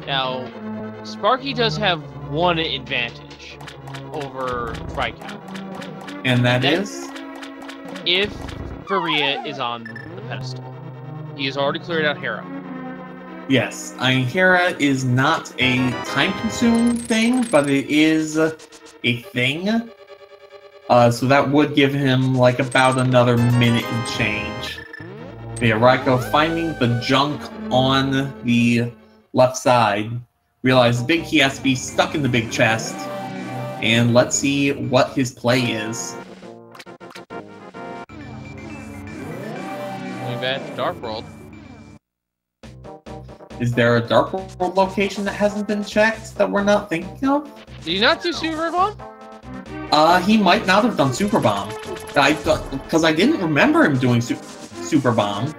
Now, Sparky does have one advantage over Raikau. And that is? If Faria is on the pedestal. He has already cleared out Hera. Yes, I mean, Hera is not a time-consuming thing, but it is a thing. So that would give him, like, about another minute and change. But yeah, Raiko finding the junk on the left side. Realize the big key has to be stuck in the big chest. And let's see what his play is. Going back to Dark World. Is there a Dark World location that hasn't been checked that we're not thinking of? Did he not do Super Bomb? He might not have done Super Bomb. Because I didn't remember him doing Super Bomb.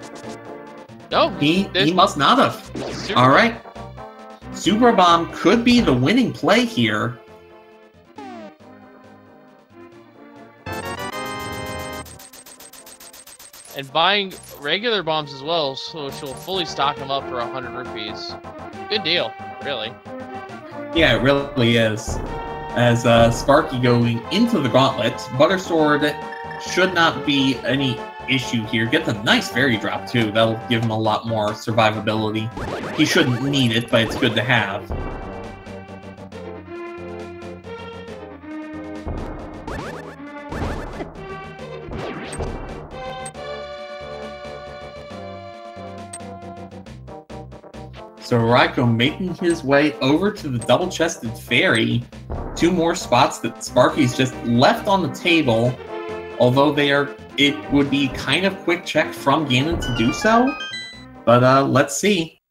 No, he must not have. All right. Super Bomb could be the winning play here. And buying regular bombs as well, so she'll fully stock them up for 100 rupees. Good deal, really. Yeah, it really is. As Sparky going into the gauntlet, Buttersword should not be any issue here. Gets a nice fairy drop too. That'll give him a lot more survivability. He shouldn't need it, but it's good to have. So Raiko making his way over to the double-chested fairy. 2 more spots that Sparky's just left on the table, although it would be kind of quick check from Ganon to do so. But let's see.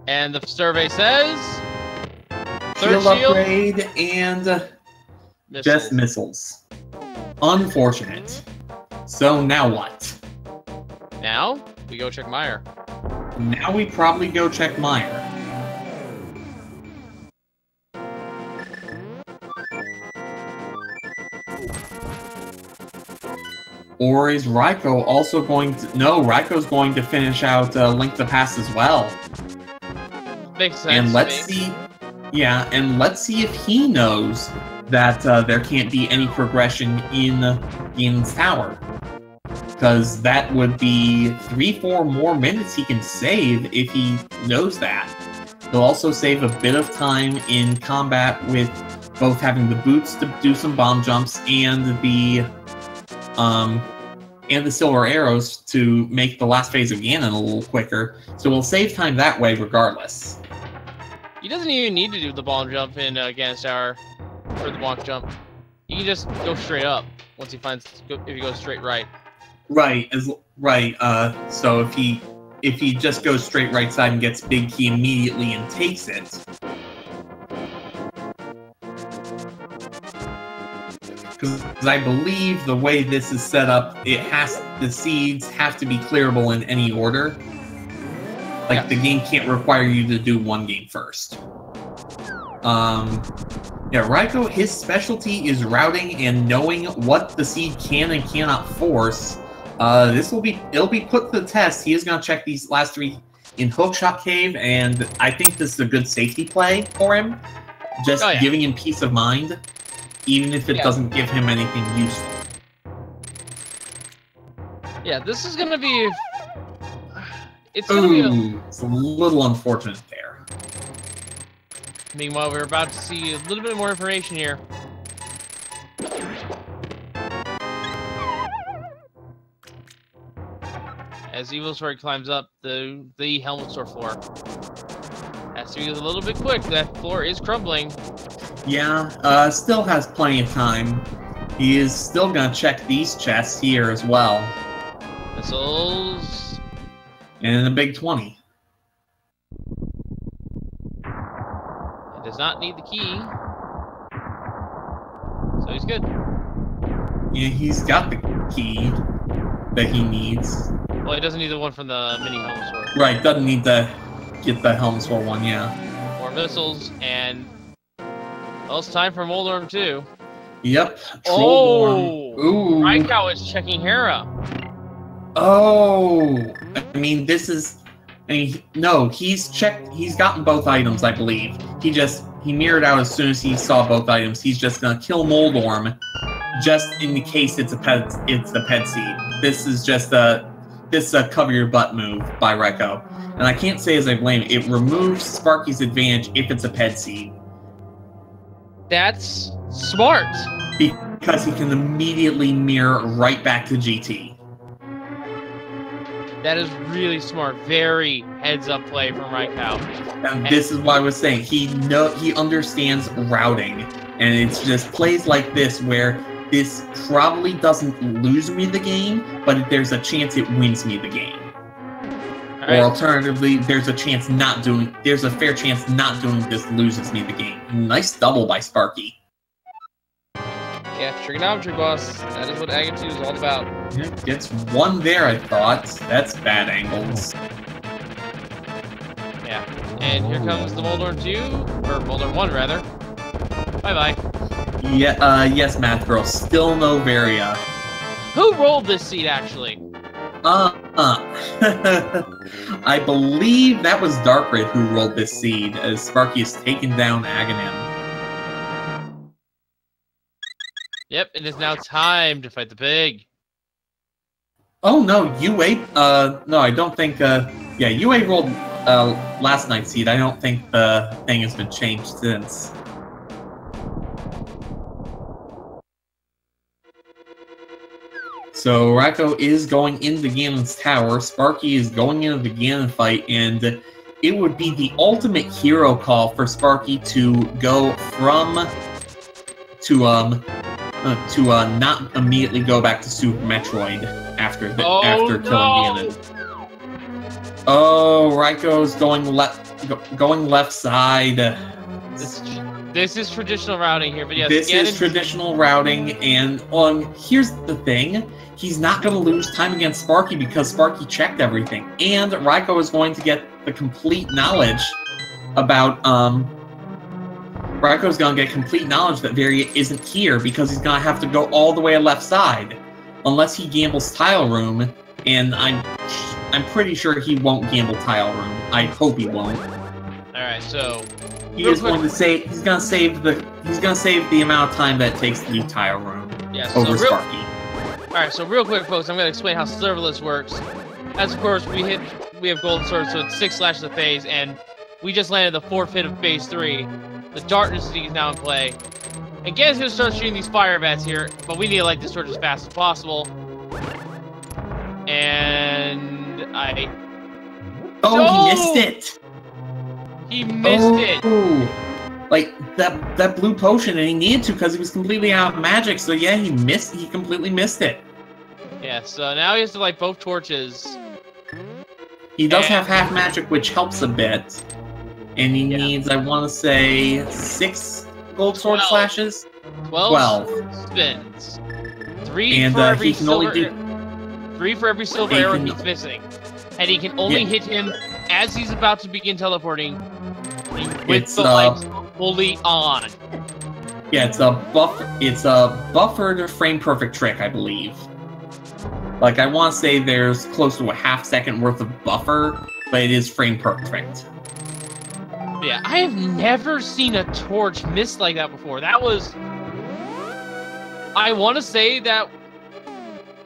And the survey says... Shield upgrade and missiles. Just missiles. Unfortunate. So now what? Now, we go check Meyer. Now we probably go check Meyer. Or is Raikou also going to... No, Raikou's going to finish out Link to the Past as well. Makes sense. And let's see... Yeah, and let's see if he knows that there can't be any progression in Ganon's Tower. Because that would be 3-4 more minutes he can save if he knows that. He'll also save a bit of time in combat with both having the boots to do some bomb jumps and the silver arrows to make the last phase of Ganon a little quicker. So we'll save time that way regardless. He doesn't even need to do the bomb jump in Ganon's Tower for the block jump. He can just go straight up once he finds if he goes straight right. Right, so if he just goes straight right side and gets big key immediately and takes it. Because I believe the way this is set up, the seeds have to be clearable in any order. Like, the game can't require you to do one game first. Yeah, Raikou, his specialty is routing and knowing what the seed can and cannot force. It'll be put to the test. He is going to check these last 3 in Hookshot Cave, and I think this is a good safety play for him. Just giving him peace of mind, even if it doesn't give him anything useful. Yeah, this is going to be... It's a little unfortunate there. Meanwhile, we're about to see a little bit more information here. As EvilSparky climbs up the helmet store floor. Has to be a little bit quick. That floor is crumbling. Yeah, still has plenty of time. He is still gonna check these chests here as well. Missiles. And a big 20. It does not need the key. So he's good. Yeah, he's got the key that he needs. Well, he doesn't need the one from the mini helmet store. Right, doesn't need to get the helmet store one, yeah. More missiles, and... Well, it's time for Moldorm 2. Yep. Oh! Ooh. Raikou is checking Hera. Oh! I mean, this is... I mean, no, he's gotten both items, I believe. He mirrored out as soon as he saw both items. He's just gonna kill Moldorm, just in the case it's the ped seed. This is just a cover your butt move by Raikou. And I can't say as I blame it removes Sparky's advantage if it's a ped seed. That's smart. Because he can immediately mirror right back to GT. That is really smart. Very heads-up play from Raikou. And this is what I was saying. He understands routing. And it's just plays like this where this probably doesn't lose me the game, but there's a chance it wins me the game. Right. Or alternatively, there's a fair chance not doing this loses me the game. Nice double by Sparky. Yeah, trigonometry, boss. That is what Agate 2 is all about. Yeah, gets 1 there, I thought. That's bad angles. Yeah, and here comes the Moldorm 2, or Moldorm 1, rather. Bye-bye. Yeah, yes, Math Girl. Still no Varia. Who rolled this seed, actually? I believe that was Darkrid who rolled this seed, as Sparky has taken down Aghanim. Yep, it is now time to fight the pig. Oh no, UA, no, I don't think, yeah, UA rolled, last night's seed. I don't think the thing has been changed since. So Raikou is going into Ganon's tower, Sparky is going into the Ganon fight, and it would be the ultimate hero call for Sparky to go to not immediately go back to Super Metroid after killing Ganon. Oh, Raikou's going left side. This is traditional routing here, but yes, this is traditional routing, and here's the thing: he's not going to lose time against Sparky because Sparky checked everything, and Raikou is going to get the complete knowledge about Raikou's going to get complete knowledge that Varia isn't here because he's going to have to go all the way left side, unless he gambles Tile Room, and I'm pretty sure he won't gamble Tile Room. I hope he won't. All right, so he's going to save the amount of time that it takes to do Tile Room over Sparky. All right, so real quick, folks, I'm going to explain how serverless works. As of course we have Golden Sword, so it's 6 slashes of phase, and we just landed the forfeit of phase 3. The Darkness is now in play. And Ganon's going to start shooting these fire bats here, but we need to light this torch as fast as possible. And Oh, he missed it! He missed it! Like, that blue potion, and he needed to because he was completely out of magic, so yeah, he completely missed it. Yeah, so now he has to light both torches. He does have half magic, which helps a bit. And he needs, I want to say, 6 gold sword slashes? 12 spins. 3 and, for every he can silver only do... 3 for every silver arrow he's missing. And he can only hit him as he's about to begin teleporting with the lights fully on. Yeah, it's a buffered frame perfect trick, I believe. Like, I want to say there's close to a half-second worth of buffer, but it is frame perfect. Yeah, I have never seen a torch miss like that before. That was... I want to say that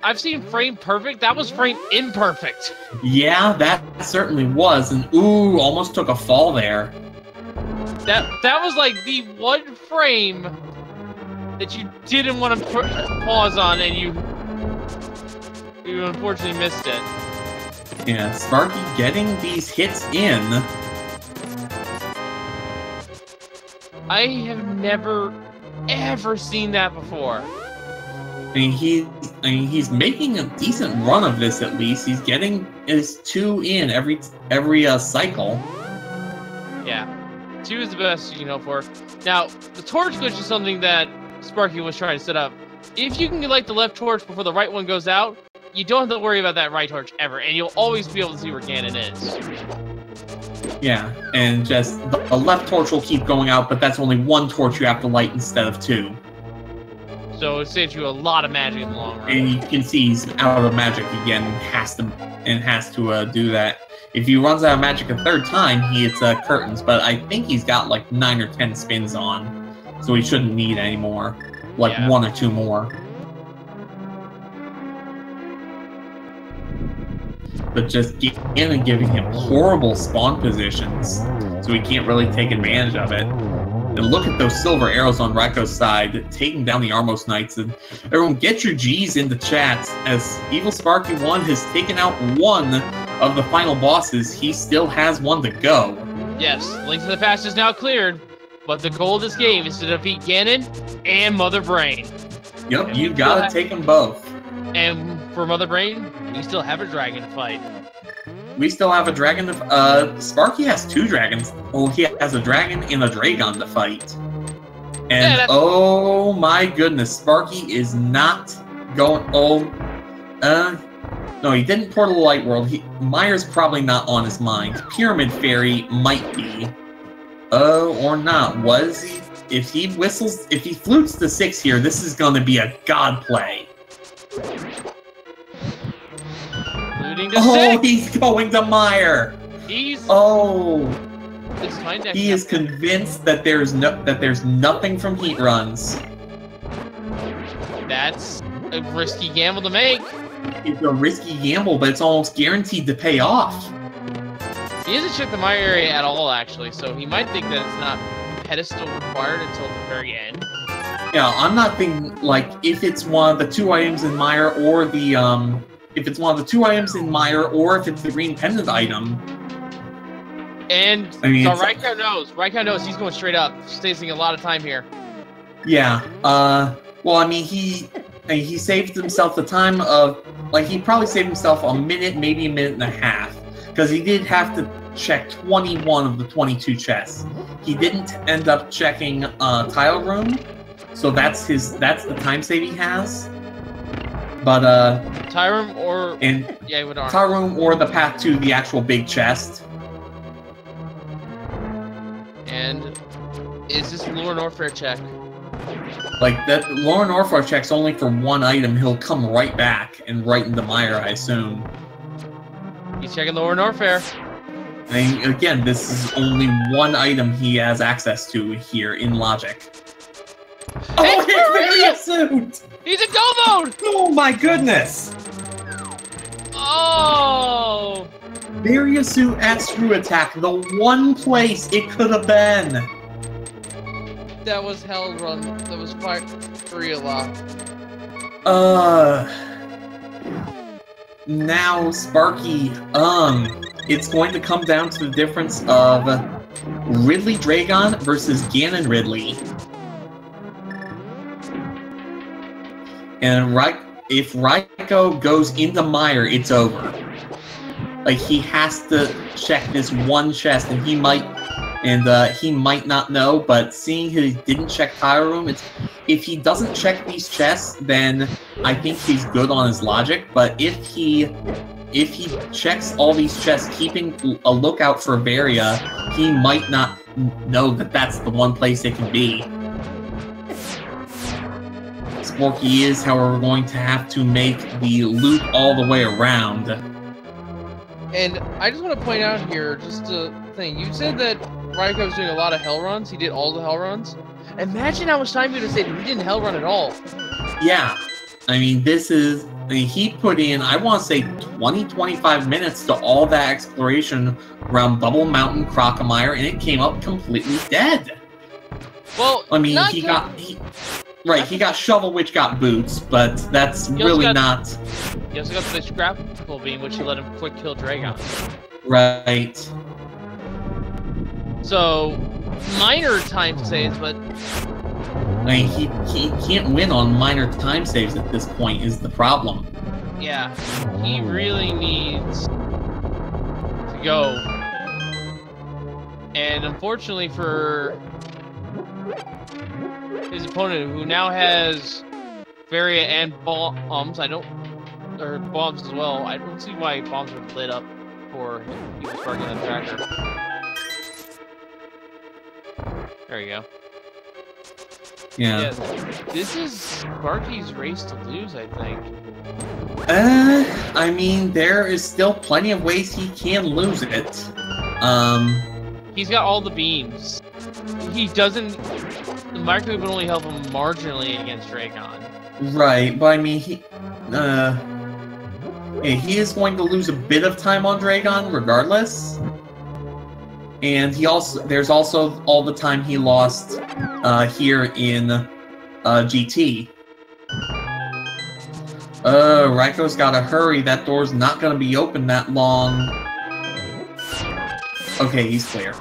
I've seen frame perfect. That was frame imperfect. Yeah, that certainly was. And ooh, almost took a fall there. That was like the one frame that you didn't want to pause on, and you unfortunately missed it. Yeah, Sparky getting these hits in. I have never, ever seen that before. He's making a decent run of this at least. He's getting his 2 in every cycle. Yeah, 2 is the best you can hope for. Now, the torch glitch is something that Sparky was trying to set up. If you can light the left torch before the right one goes out, you don't have to worry about that right torch ever, and you'll always be able to see where Ganon is. Yeah, and just the left torch will keep going out, but that's only 1 torch you have to light instead of 2. So it saves you a lot of magic in the long run. And you can see he's out of magic again, has to do that. If he runs out of magic a 3rd time, he hits curtains, but I think he's got like 9 or 10 spins on, so he shouldn't need any more, like 1 or 2 more. But just giving him horrible spawn positions, so he can't really take advantage of it. And look at those silver arrows on Raikou's side, taking down the Armos Knights. And everyone, get your G's in the chat, as EvilSparky1 has taken out 1 of the final bosses. He still has 1 to go. Yes, Link to the Past is now cleared, but the goal of this game is to defeat Ganon and Mother Brain. Yep, and you gotta take them both. And for Mother Brain, we still have a dragon to fight. We still have a dragon to... Sparky has 2 dragons. Well, he has a dragon and a Dragon to fight. And, oh my goodness, Sparky is not going... no, he didn't Portal Light World. Myra's probably not on his mind. Pyramid Fairy might be. Or not. Was he? If he flutes the 6 here, this is going to be a god play. Oh, he's going to Mire. He is convinced that there's nothing from heat runs. That's a risky gamble to make. It's a risky gamble, but it's almost guaranteed to pay off. He hasn't checked the Mire area at all, actually, so he might think that it's not pedestal required until the very end. Yeah, I'm not thinking, like, if it's one of the 2 items in Mire or the, if it's one of the 2 items in Mire, or if it's the green pendant item. And I mean, so Raikou knows. Raikou knows he's going straight up. He's wasting a lot of time here. Yeah. Well, I mean, he saved himself the time of, like, he probably saved himself a minute, maybe a minute and a half, because he did have to check 21 of the 22 chests. He didn't end up checking tile room, so that's the time save he has. But tile room or tile room or the path to the actual big chest. And is this Lure Norfair check? Like, that Lure Norfair check's only for one item. He'll come right back and right into Mire, I assume. He's checking Lure Norfair. And again, this is only one item he has access to here in Logic. Oh, it's Variasuit! He's in go mode! Oh my goodness! Oh! Variasuit at Screw Attack, the one place it could have been. That was Hell Run. That was part 3 a lot. Now, Sparky, it's going to come down to the difference of Ridley Dragon versus Ganon Ridley. And if Raikou goes into Mire, it's over. Like, he has to check this one chest, and he might not know, but seeing he didn't check tile room, if he doesn't check these chests, then I think he's good on his logic. But if he checks all these chests, keeping a lookout for Varia, he might not know that that's the one place it can be. Sporky is, however, going to have to make the loop all the way around. And I just want to point out here, just a thing. You said that Raikou was doing a lot of hell runs. He did all the hell runs. Imagine how much time he would have saved if he didn't hell run at all. Yeah. I mean, he put in, I want to say, 20-25 minutes to all that exploration around Bubble Mountain, Crocomire, and it came up completely dead. Well, I mean, he got Shovel, which got boots, but that's really not... He also got the Scrapple Beam, which let him quick kill Dragon. Right. So, minor time saves, but... I mean, he can't win on minor time saves at this point, is the problem. Yeah, he really needs to go. And unfortunately for his opponent, who now has Varia and bombs, or bombs as well. I don't see why bombs are lit up for EvilSparky on the tracker. There you go. Yeah. This is Sparky's race to lose, I think. I mean, there is still plenty of ways he can lose it. He's got all the beams. He doesn't... The microwave would only help him marginally against Dragon. Right, but I mean, he is going to lose a bit of time on Dragon regardless. And there's also all the time he lost here in GT. Raikou's gotta hurry. That door's not gonna be open that long. Okay, he's clear.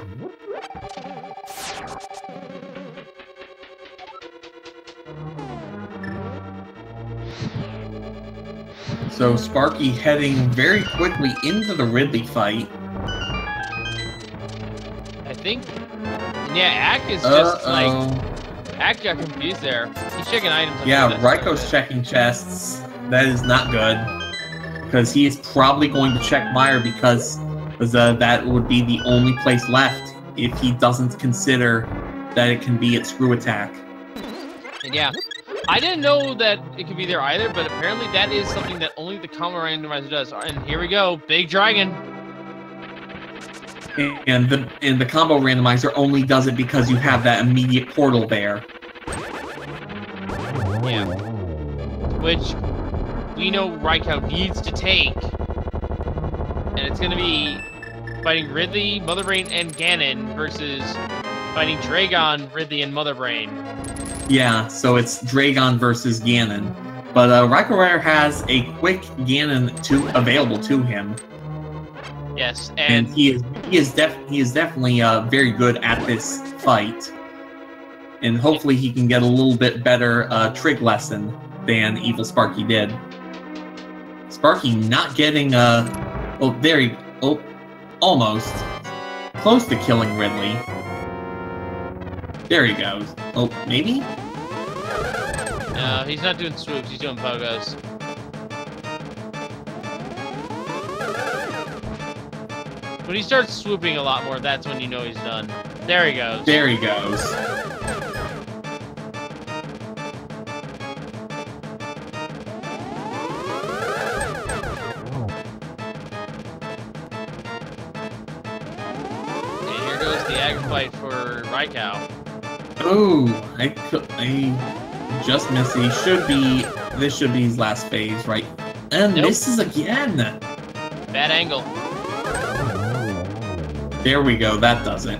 So Sparky heading very quickly into the Ridley fight. I think... Yeah, Ack is just like... Ack got confused there. He's checking items. Yeah, Raikou's checking chests. That is not good. Because he is probably going to check Mire because that would be the only place left if he doesn't consider that it can be at Screw Attack. And yeah, I didn't know that it could be there either, but apparently that is something that only the Combo Randomizer does. And here we go, Big Dragon. And the Combo Randomizer only does it because you have that immediate portal there. Yeah. Which we know Raikou needs to take. And it's going to be fighting Ridley, Mother Brain, and Ganon versus fighting Dragon, Ridley, and Mother Brain. Yeah, so it's Dragon versus Ganon. But RaikouRider has a quick Ganon available to him. Yes, and he is definitely very good at this fight, and hopefully he can get a little bit better trig lesson than EvilSparky did. Sparky not getting almost close to killing Ridley. There he goes. Oh, maybe? No, he's not doing swoops, he's doing pogos. When he starts swooping a lot more, that's when you know he's done. There he goes. There he goes. And here goes the ag fight for Raikou. Oh, I just missed. This should be his last phase, right? And Nope. misses again. Bad angle. There we go. That does it.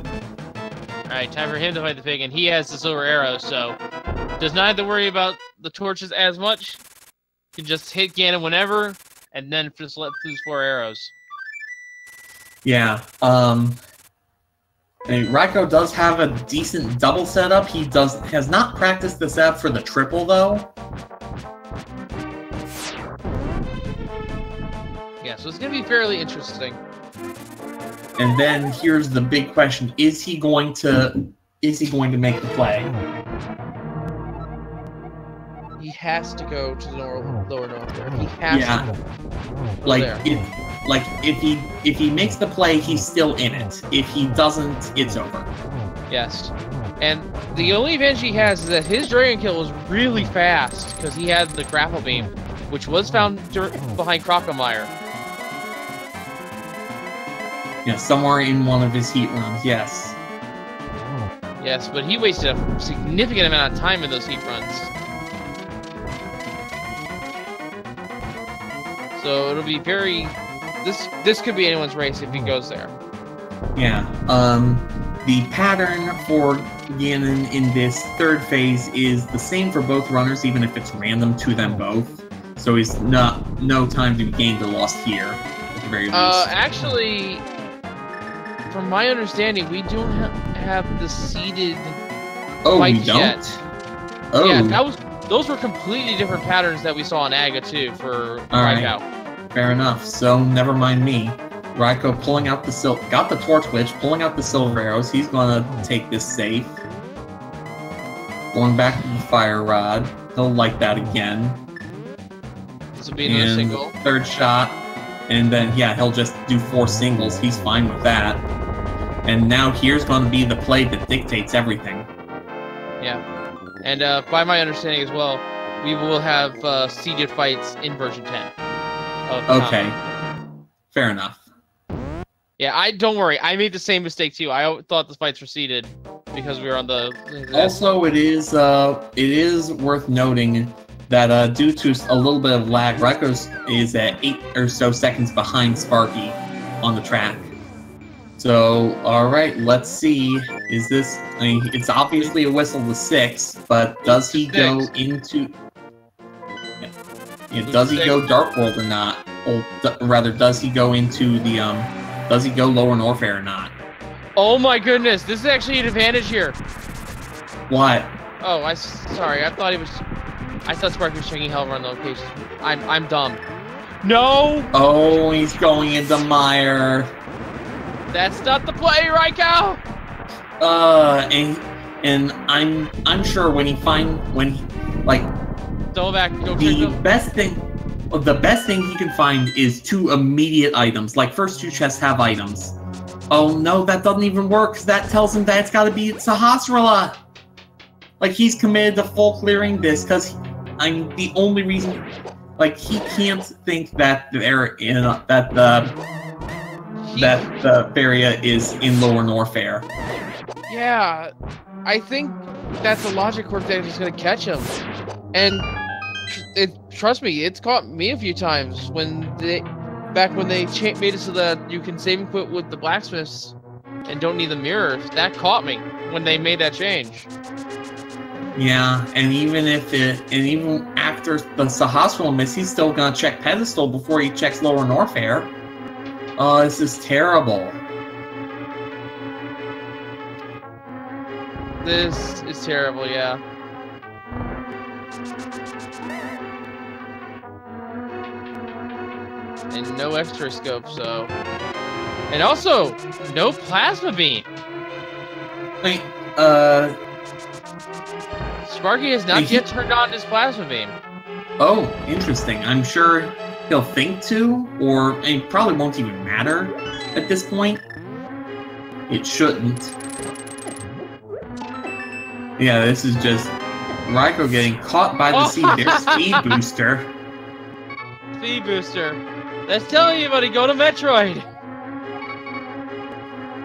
Alright, time for him to fight the pig, and he has the silver arrow, so does not have to worry about the torches as much. Can just hit Ganon whenever, and then just let through 4 arrows. Yeah. Raikou does have a decent double setup. He has not practiced the setup for the triple though. Yeah, so it's gonna be fairly interesting. And then here's the big question: is he going to make the play? He has to go to the lower north there. He has to. If he makes the play, he's still in it. If he doesn't, it's over. Yes. And the only advantage he has is that his Dragon Kill was really fast because he had the grapple beam, which was found behind Crocomire. Yeah, somewhere in one of his heat runs, yes. Yes, but he wasted a significant amount of time in those heat runs. So it'll be very... This could be anyone's race if he goes there. Yeah. The pattern for Ganon in this third phase is the same for both runners, even if it's random to them both. So he's no time to be gained or lost here, at the very least. Actually, from my understanding, we don't have the seeded fights yet. Oh. Yeah, those were completely different patterns that we saw in Aga too for Raikou. Right. Fair enough. So never mind me. Raikou pulling out the got the torch glitch, pulling out the silver arrows. He's gonna take this safe. Going back to the fire rod. He'll like that again. This will be another single. Third shot. And then, yeah, he'll just do 4 singles. He's fine with that. And now here's going to be the play that dictates everything. Yeah. And by my understanding as well, we will have seeded fights in version 10. Okay. Fair enough. Yeah, don't worry. I made the same mistake too. I thought the fights were seeded because we were on the... Also, it is worth noting that due to a little bit of lag, Raikou is at 8 or so seconds behind Sparky on the track. So, alright, let's see. Is this... I mean, it's obviously a whistle to 6, but does he go into... Yeah, does he go Dark World or not? Or rather, does he go into the, does he go Lower Norfair or not? Oh my goodness, this is actually an advantage here. What? Oh, sorry, I thought Sparky was checking Hell Run locations. I'm dumb. No! Oh, he's going into Mire. That's not the play, Raikou! And I'm sure when he Double back, go the best thing he can find is 2 immediate items. Like, first 2 chests have items. Oh no, that doesn't even work, because that tells him that it's gotta be Sahasrara! Like, he's committed to full clearing this, because I'm the only reason... Like, he can't think that the Faria is in Lower Norfair. Yeah, I think that's a logic quirk that is gonna catch him. And trust me, it's caught me a few times back when they made it so that you can save and quit with the blacksmiths and don't need the mirrors. That caught me when they made that change. Yeah, and even after the Sahasrara miss, he's still gonna check Pedestal before he checks Lower Norfair. Oh, this is terrible. This is terrible, yeah. And no extra scope, so... And also, no plasma beam! Wait, Sparky has not yet turned on his plasma beam. Oh, interesting. I'm sure he'll think to, or it probably won't even matter at this point. It shouldn't. Yeah, this is just Raikou getting caught by the seat. There's speed booster. Speed booster. That's telling you, buddy. Go to Metroid.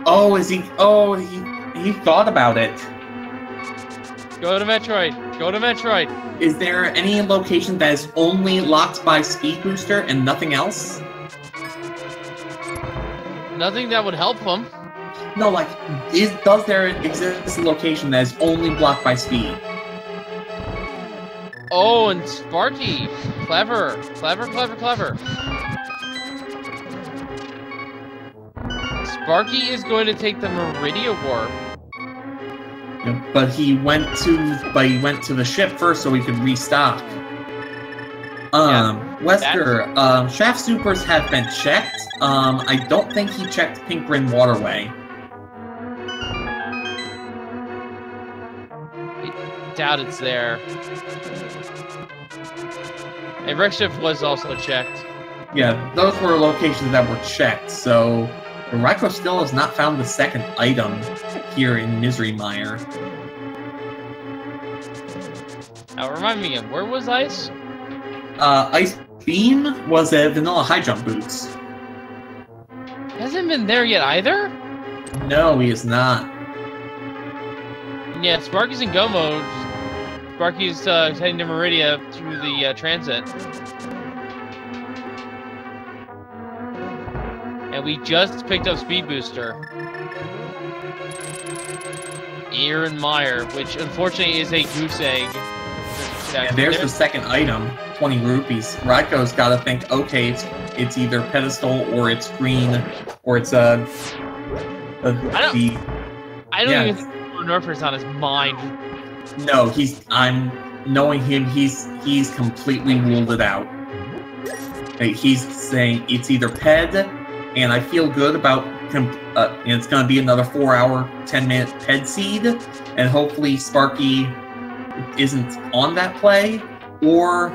Oh, is he? Oh, he thought about it. Go to Metroid. Go to Metroid. Is there any location that is only locked by speed booster and nothing else? Nothing that would help him. No, like, does there exist a location that is only blocked by speed? Oh, and Sparky. Clever. Clever, clever, clever. Sparky is going to take the Meridia Warp. Yeah, but he went to the ship first so he could restock. Wesker, shaft supers have been checked. I don't think he checked Pink Rim Waterway. I doubt it's there. And Redshift was also checked. Yeah, those were locations that were checked, so Raikou still has not found the second item here in Misery Mire. Now remind me again, where was Ice? Ice Beam was at Vanilla High Jump Boots. Hasn't been there yet either? No, he is not. Yeah, Sparky's in go mode. Sparky's heading to Meridia through the transit. And we just picked up Speed Booster. Ear and Mire, which unfortunately is a goose egg. And there's the second item, 20 rupees. Raikou's got to think, okay, it's either pedestal or it's green or it's I don't even think Northern's on his mind. No, I'm knowing him, he's completely ruled it out. He's saying it's either ped, and I feel good about and it's gonna be another 4-hour, 10-minute ped seed, and hopefully Sparky isn't on that play, or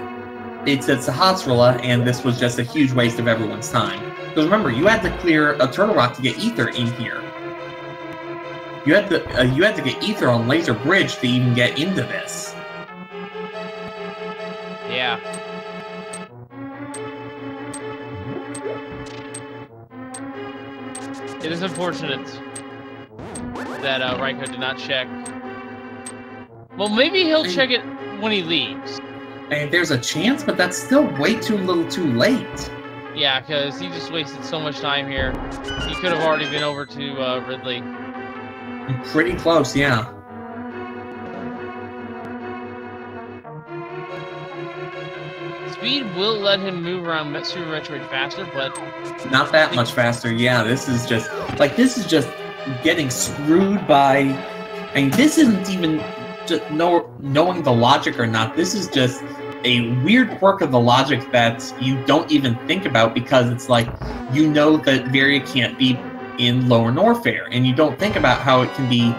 it's at Sahasrahla, and this was just a huge waste of everyone's time. Because remember, you had to clear a Turtle Rock to get Ether in here. You had to get Ether on Laser Bridge to even get into this. Yeah. It is unfortunate that Raikou did not check. Well, maybe he'll check it when he leaves. And there's a chance, but that's still way too little too late. Yeah, because he just wasted so much time here. He could have already been over to Ridley. Pretty close, yeah. Speed will let him move around Super Metroid faster, but... Not that much faster, yeah. This is just getting screwed by... I mean, this isn't even just knowing the logic or not. This is just a weird quirk of the logic that you don't even think about, because it's like, you know that Varia can't be in Lower Norfair, and you don't think about how it can be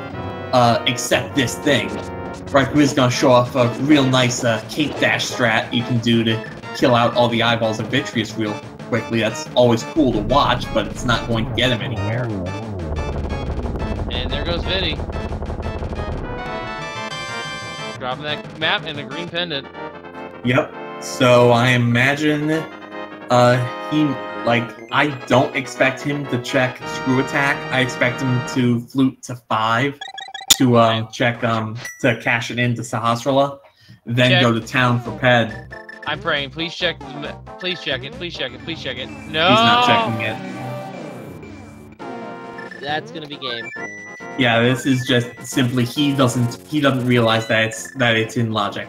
except this thing. Raikou is going to show off a real nice cape dash strat you can do to kill out all the eyeballs of Vitreous real quickly. That's always cool to watch, but it's not going to get him anywhere. And there goes Vinny. Dropping that map and the green pendant. Yep. So I imagine I don't expect him to check Screw Attack. I expect him to flute to 5 to check to cash it into Sahasrahla, then go to town for Ped. I'm praying. Please check. Please check it. Please check it. Please check it. No. He's not checking it. That's gonna be game. Yeah, this is just simply he doesn't realize that it's in logic.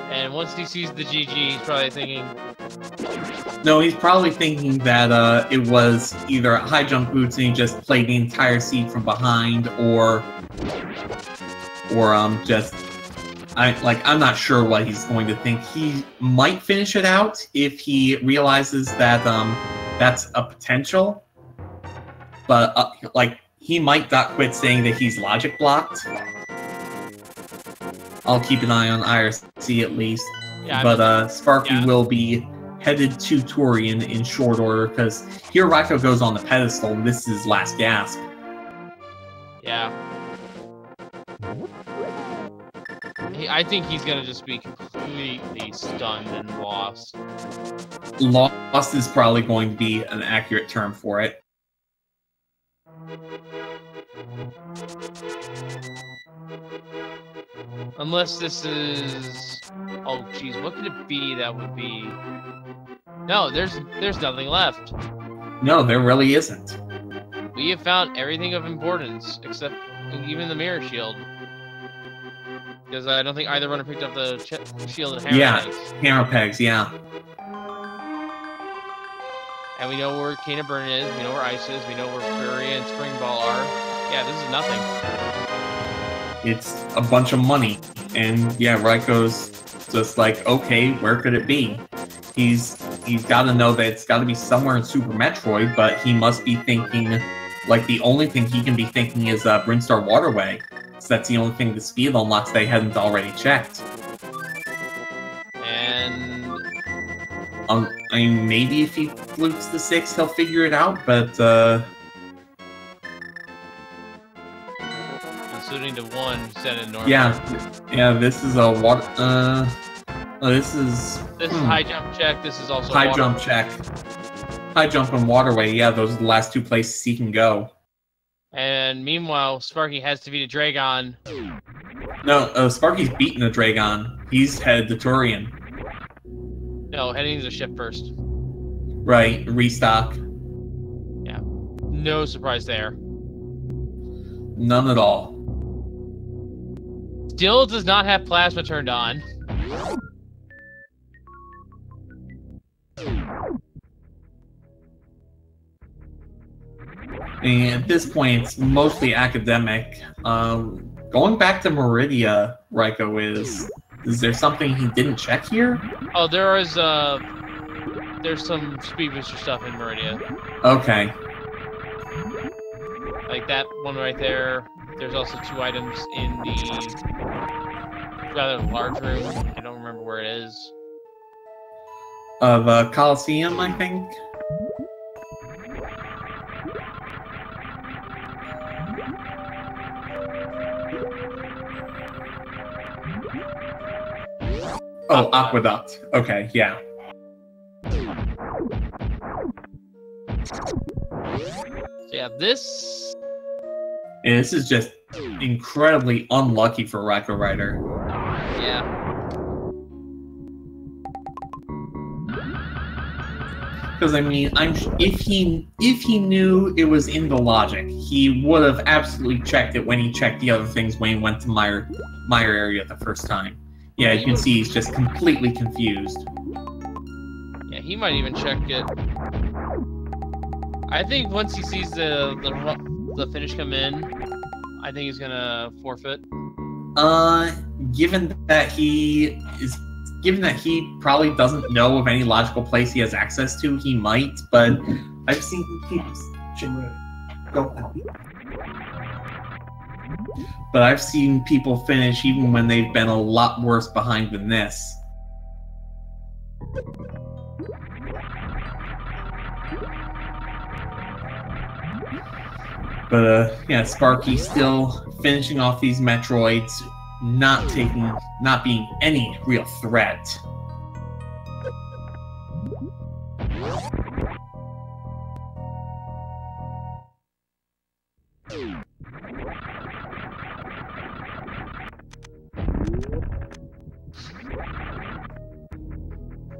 And once he sees the GG, he's probably thinking... No, he's probably thinking that it was either high jump boots and he just played the entire seed from behind, or just... I'm not sure what he's going to think. He might finish it out if he realizes that that's a potential. But he might not quit saying that he's logic blocked. I'll keep an eye on IRC at least. Yeah, but Sparky will be headed to Torian in short order, because here Raikou goes on the pedestal, and this is his last gasp. Yeah. I think he's gonna just be completely stunned and lost. Lost is probably going to be an accurate term for it. Unless this is... Oh, jeez, what could it be that would be... No, there's nothing left. No, there really isn't. We have found everything of importance, except even the mirror shield. Because I don't think either runner picked up the shield and hammer pegs. Hammer pegs, yeah. And we know where Cane of Burn is, we know where Ice is, we know where Fury and Spring Ball are. Yeah, this is nothing. It's a bunch of money. And yeah, Raikou's just like, okay, where could it be? He's got to know that it's got to be somewhere in Super Metroid, but he must be thinking, like, the only thing he can be thinking is Brinstar Waterway. So that's the only thing the speed unlocks they hadn't already checked. And... I mean, maybe if he flukes the 6, he'll figure it out, but, including the 1 set in normal. Yeah, this is a water, this is high jump check, this is also high jump check. High jump and waterway, yeah, those are the last 2 places he can go. And meanwhile, Sparky has to beat a Dragon. No, Sparky's beaten a Dragon. He's headed to Torian. No, heading to the ship first. Right, restock. Yeah, no surprise there. None at all. Still does not have plasma turned on. And at this point, it's mostly academic. Going back to Meridia, Raikou is there something he didn't check here? Oh, there's some speed booster stuff in Meridia. Okay. Like that one right there. There's also 2 items in the rather large room. I don't remember where it is. The Coliseum, I think? Oh, Aqueduct. Okay, yeah. So yeah, this is just incredibly unlucky for RaikouRider. Yeah. Because I mean, if he knew it was in the logic, he would have absolutely checked it when he checked the other things when he went to Meyer area the first time. Yeah, you can see he's just completely confused. Yeah, he might even check it. I think once he sees the finish come in, I think he's gonna forfeit. Given that he probably doesn't know of any logical place he has access to, he might. But I've seen people But I've seen people finish even when they've been a lot worse behind than this. But yeah, Sparky still finishing off these Metroids, not being any real threat.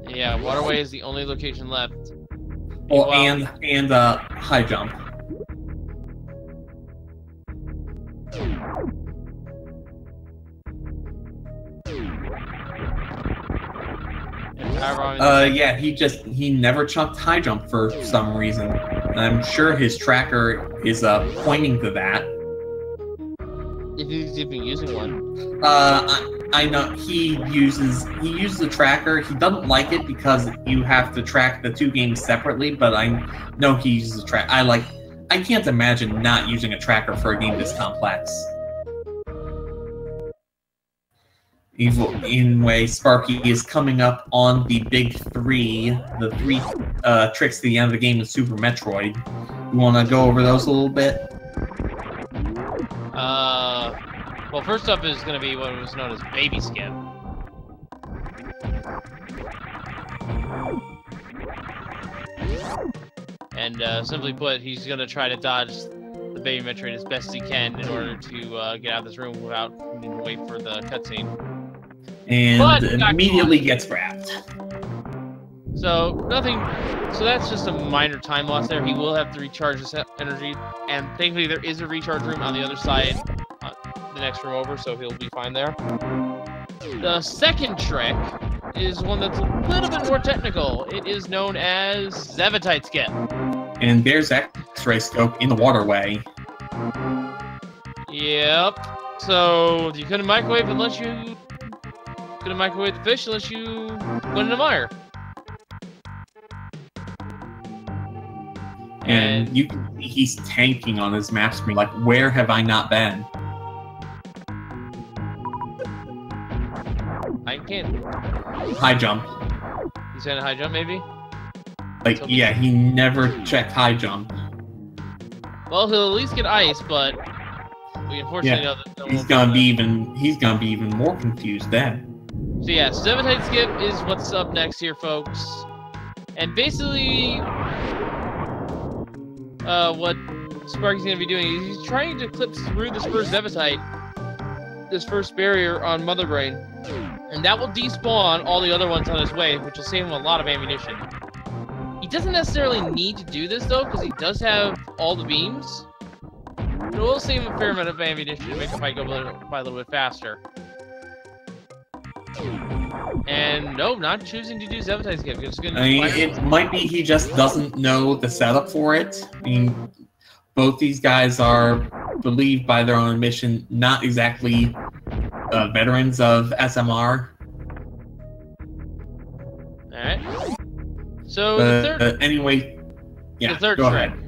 Yeah, Waterway is the only location left. Oh, and high jump. Yeah, he never chucked high jump for some reason. And I'm sure his tracker is pointing to that. If he's even using one. I know he uses the tracker. He doesn't like it because you have to track the two games separately, but I know he uses the track. I can't imagine not using a tracker for a game this complex. Anyway, Sparky is coming up on the big three, the three tricks to the end of the game in Super Metroid. You want to go over those a little bit? Well, first up is going to be what was known as Baby Skip. And simply put, he's going to try to dodge the Baby Metroid as best he can in order to get out of this room without needing to wait for the cutscene. And immediately gets grabbed. So so that's just a minor time loss there. He will have to recharge his energy, and thankfully there is a recharge room on the other side, the next room over, so he'll be fine there. The second trick is one that's a little bit more technical. It is known as Zevatite Skip. And there's X-ray scope in the waterway. Yep. So you couldn't microwave the fish unless you put it in the mire. And he's tanking on his map screen, like, where have I not been? I can't. High jump. He's saying a high jump, maybe? Like, yeah, he never checked high jump. Well, he'll at least get ice, but we unfortunately know that he's gonna be even more confused then. So yeah, Zevatite Skip is what's up next here, folks. And basically, what Sparky's gonna be doing is he's trying to clip through this first Zevatite, this first barrier on Mother Brain, and that will despawn all the other ones on his way, which will save him a lot of ammunition. He doesn't necessarily need to do this though, because he does have all the beams. But it will save him a fair amount of ammunition to make the fight go by a little bit faster. And no, not choosing to do Zevatite Skip. It might be he just doesn't know the setup for it. I mean, both these guys are believed by their own admission not exactly veterans of SMR. Alright. So the third, anyway, yeah, the third go trick. ahead.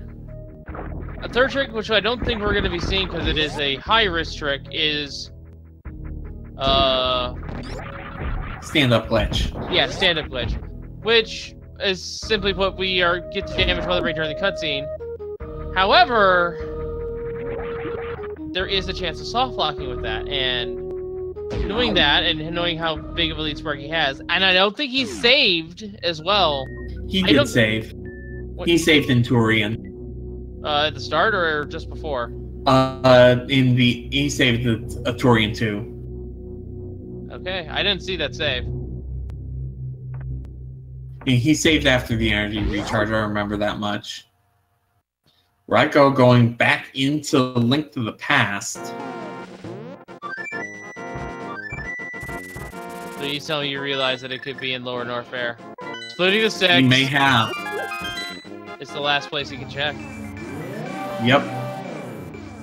A third trick, which I don't think we're going to be seeing because it is a high-risk trick, is stand-up glitch. Yeah, stand-up glitch. Which is simply put, we get to damage Mother Brain during the cutscene. However, there is a chance of soft locking with that, and knowing that, and knowing how big of a lead Sparky has, and I don't think he's saved as well. He did save. He saved in Turian. At the start or just before? He saved the Turian too. Okay, I didn't see that save. He saved after the energy recharge, I remember that much. Raikou going back into Link to the Past. Please tell me you realize that it could be in Lower North Fair. Splitting the six. He may have. It's the last place you can check. Yep.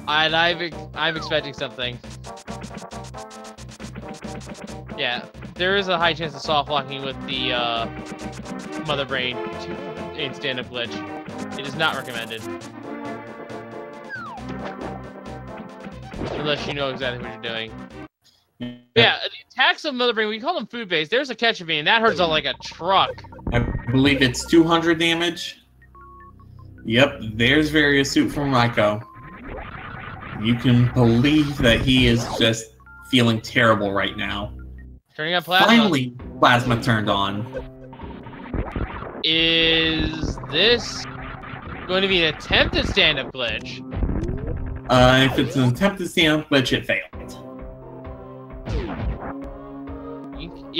I'm expecting something. Yeah, there is a high chance of soft locking with the Mother Brain in stand-up glitch. It is not recommended. Unless you know exactly what you're doing. Yeah, the attacks of Mother Brain, we call them food-based. There's a catch beam, that hurts like a truck. I believe it's 200 damage. Yep, there's various suit from Raikou. You can believe that he is just feeling terrible right now. Turning on plasma. Finally, plasma turned on. Is this going to be an attempted stand-up glitch? If it's an attempted stand-up glitch, it failed.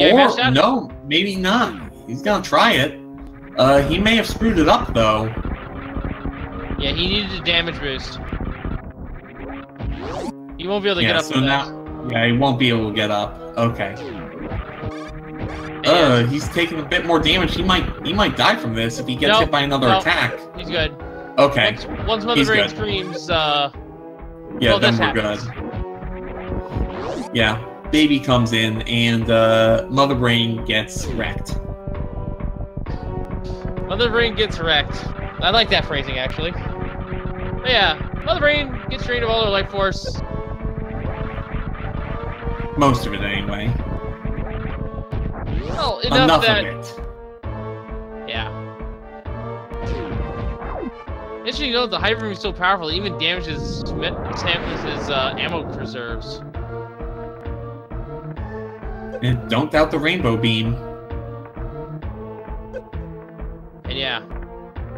Or, no, maybe not. He's gonna try it. He may have screwed it up, though. Yeah, he needed a damage boost. He won't be able to get up so now, yeah, he won't be able to get up. Okay. He's taking a bit more damage. He might die from this if he gets hit by another attack. He's good. Okay. Once Mother Brain screams, yeah, then we're good. Yeah, Baby comes in and Mother Brain gets wrecked. Mother Brain gets wrecked. I like that phrasing, actually. But yeah, Mother Brain gets drained of all her life force. Most of it, anyway. Well, enough that... of it. Yeah. Interesting to note, the Hyper Beam is so powerful, it even damages Samus's ammo reserves. And don't doubt the Rainbow Beam. And yeah,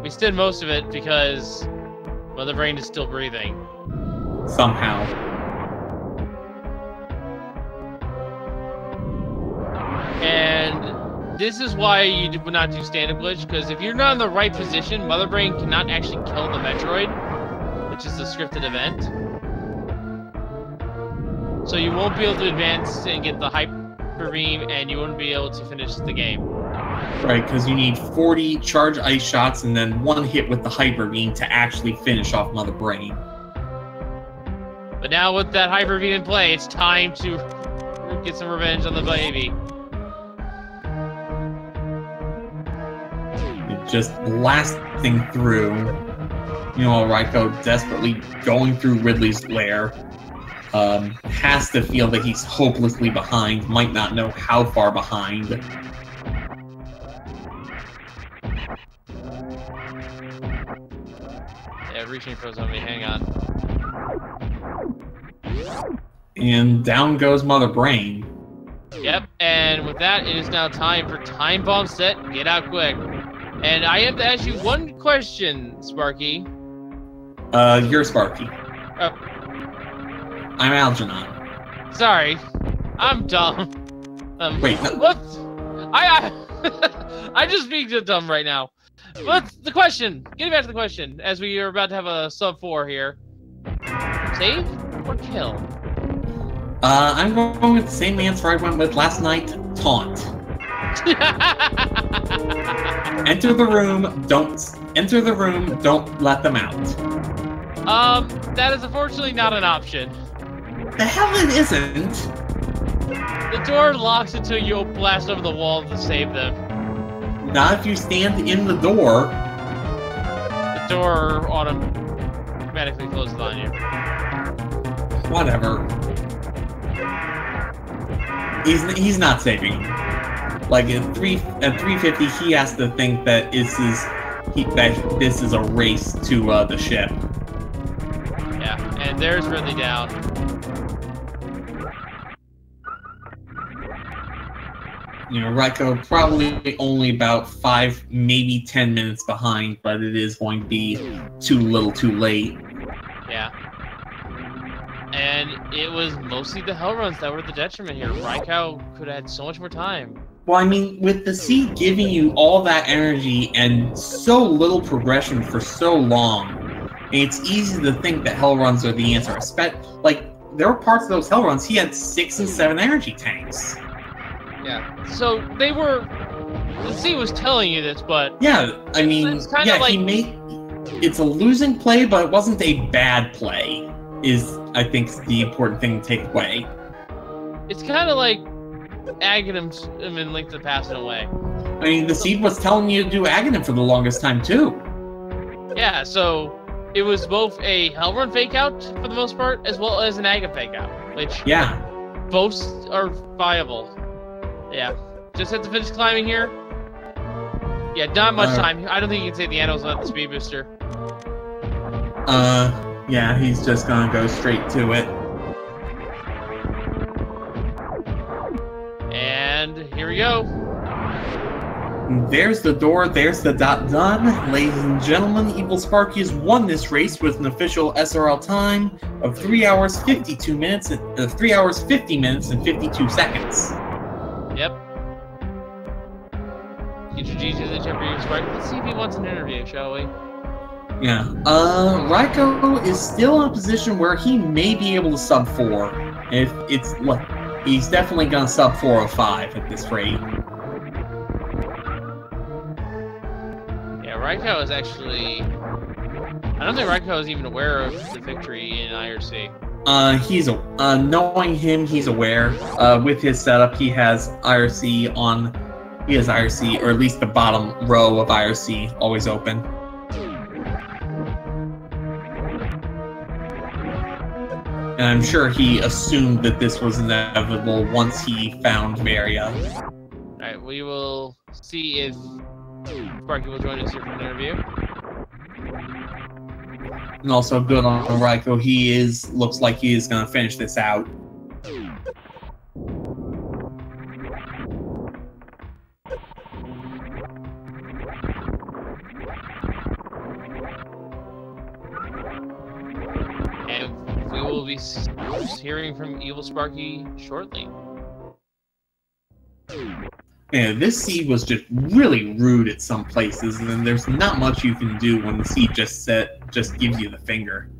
we stood most of it because Mother Brain is still breathing. Somehow. And this is why you would not do standard glitch, because if you're not in the right position, Mother Brain cannot actually kill the Metroid, which is the scripted event. So you won't be able to advance and get the Hyper Beam, and you won't be able to finish the game. Right, because you need 40 charge ice shots and then one hit with the Hyper Beam to actually finish off Mother Brain. But now with that Hyper Beam in play, it's time to get some revenge on the baby. Just blasting through. You know, Raikou desperately going through Ridley's lair. Has to feel that he's hopelessly behind, might not know how far behind. Yeah, reaching for somebody, hang on. And down goes Mother Brain. Yep, and with that, it is now time for Time Bomb Set, Get Out Quick. And I have to ask you one question, Sparky. You're Sparky. Oh. I'm Algernon. Sorry, I'm dumb. Wait, no. What? I just being dumb right now. What's the question? Getting back to the question, as we are about to have a sub 4 here. Save or kill? I'm going with the same answer I went with last night. Taunt. Enter the room. Don't enter the room. Don't let them out. That is unfortunately not an option. The hell it isn't. The door locks until you blast over the wall to save them. Not if you stand in the door. The door automatically closes on you. Whatever. He's not saving him. Like at 350, he has to think that this is a race to the ship. Yeah, and there's Ridley down. You know, Raikou probably only about 5, maybe 10 minutes behind, but it is going to be too little, too late. Yeah. And it was mostly the hell runs that were the detriment here. Raikou could have had so much more time. Well, I mean, with the seed giving you all that energy and so little progression for so long, it's easy to think that hell runs are the answer. Like, there were parts of those hell runs, he had 6 and 7 energy tanks. Yeah, so they were... The seed was telling you this, but... Yeah, I mean, yeah, like... It's a losing play, but it wasn't a bad play, is, I think, the important thing to take away. It's kind of like Aghanim in Link to the Past in a way. I mean, the seed was telling you to do Aghanim for the longest time, too. Yeah, so it was both a hell run fake out, for the most part, as well as an Aghanim fake out, which... Yeah. Both are viable. Yeah. Just have to finish climbing here. Yeah, not much time. I don't think you can say the animals without the speed booster. Yeah, he's just gonna go straight to it. And here we go. There's the door, there's the dot done. Ladies and gentlemen, EvilSparky has won this race with an official SRL time of 3 hours 52 minutes, 3 hours 50 minutes and 52 seconds. Yep. Introduce you to the champion EvilSparky. Let's see if he wants an interview, shall we? Yeah. Raikou is still in a position where he may be able to sub 4. If it's he's definitely gonna sub 405 at this rate. Raikou is actually... I don't think Raikou is even aware of the victory in IRC. Knowing him, he's aware. With his setup, he has IRC on... He has IRC, or at least the bottom row of IRC, always open. And I'm sure he assumed that this was inevitable once he found Varia. Alright, we will see if Sparky will join us here for an interview. And also good on Raikou, looks like he is going to finish this out. And we will be hearing from EvilSparky shortly. Yeah, this seed was just really rude at some places, and then there's not much you can do when the seed just gives you the finger.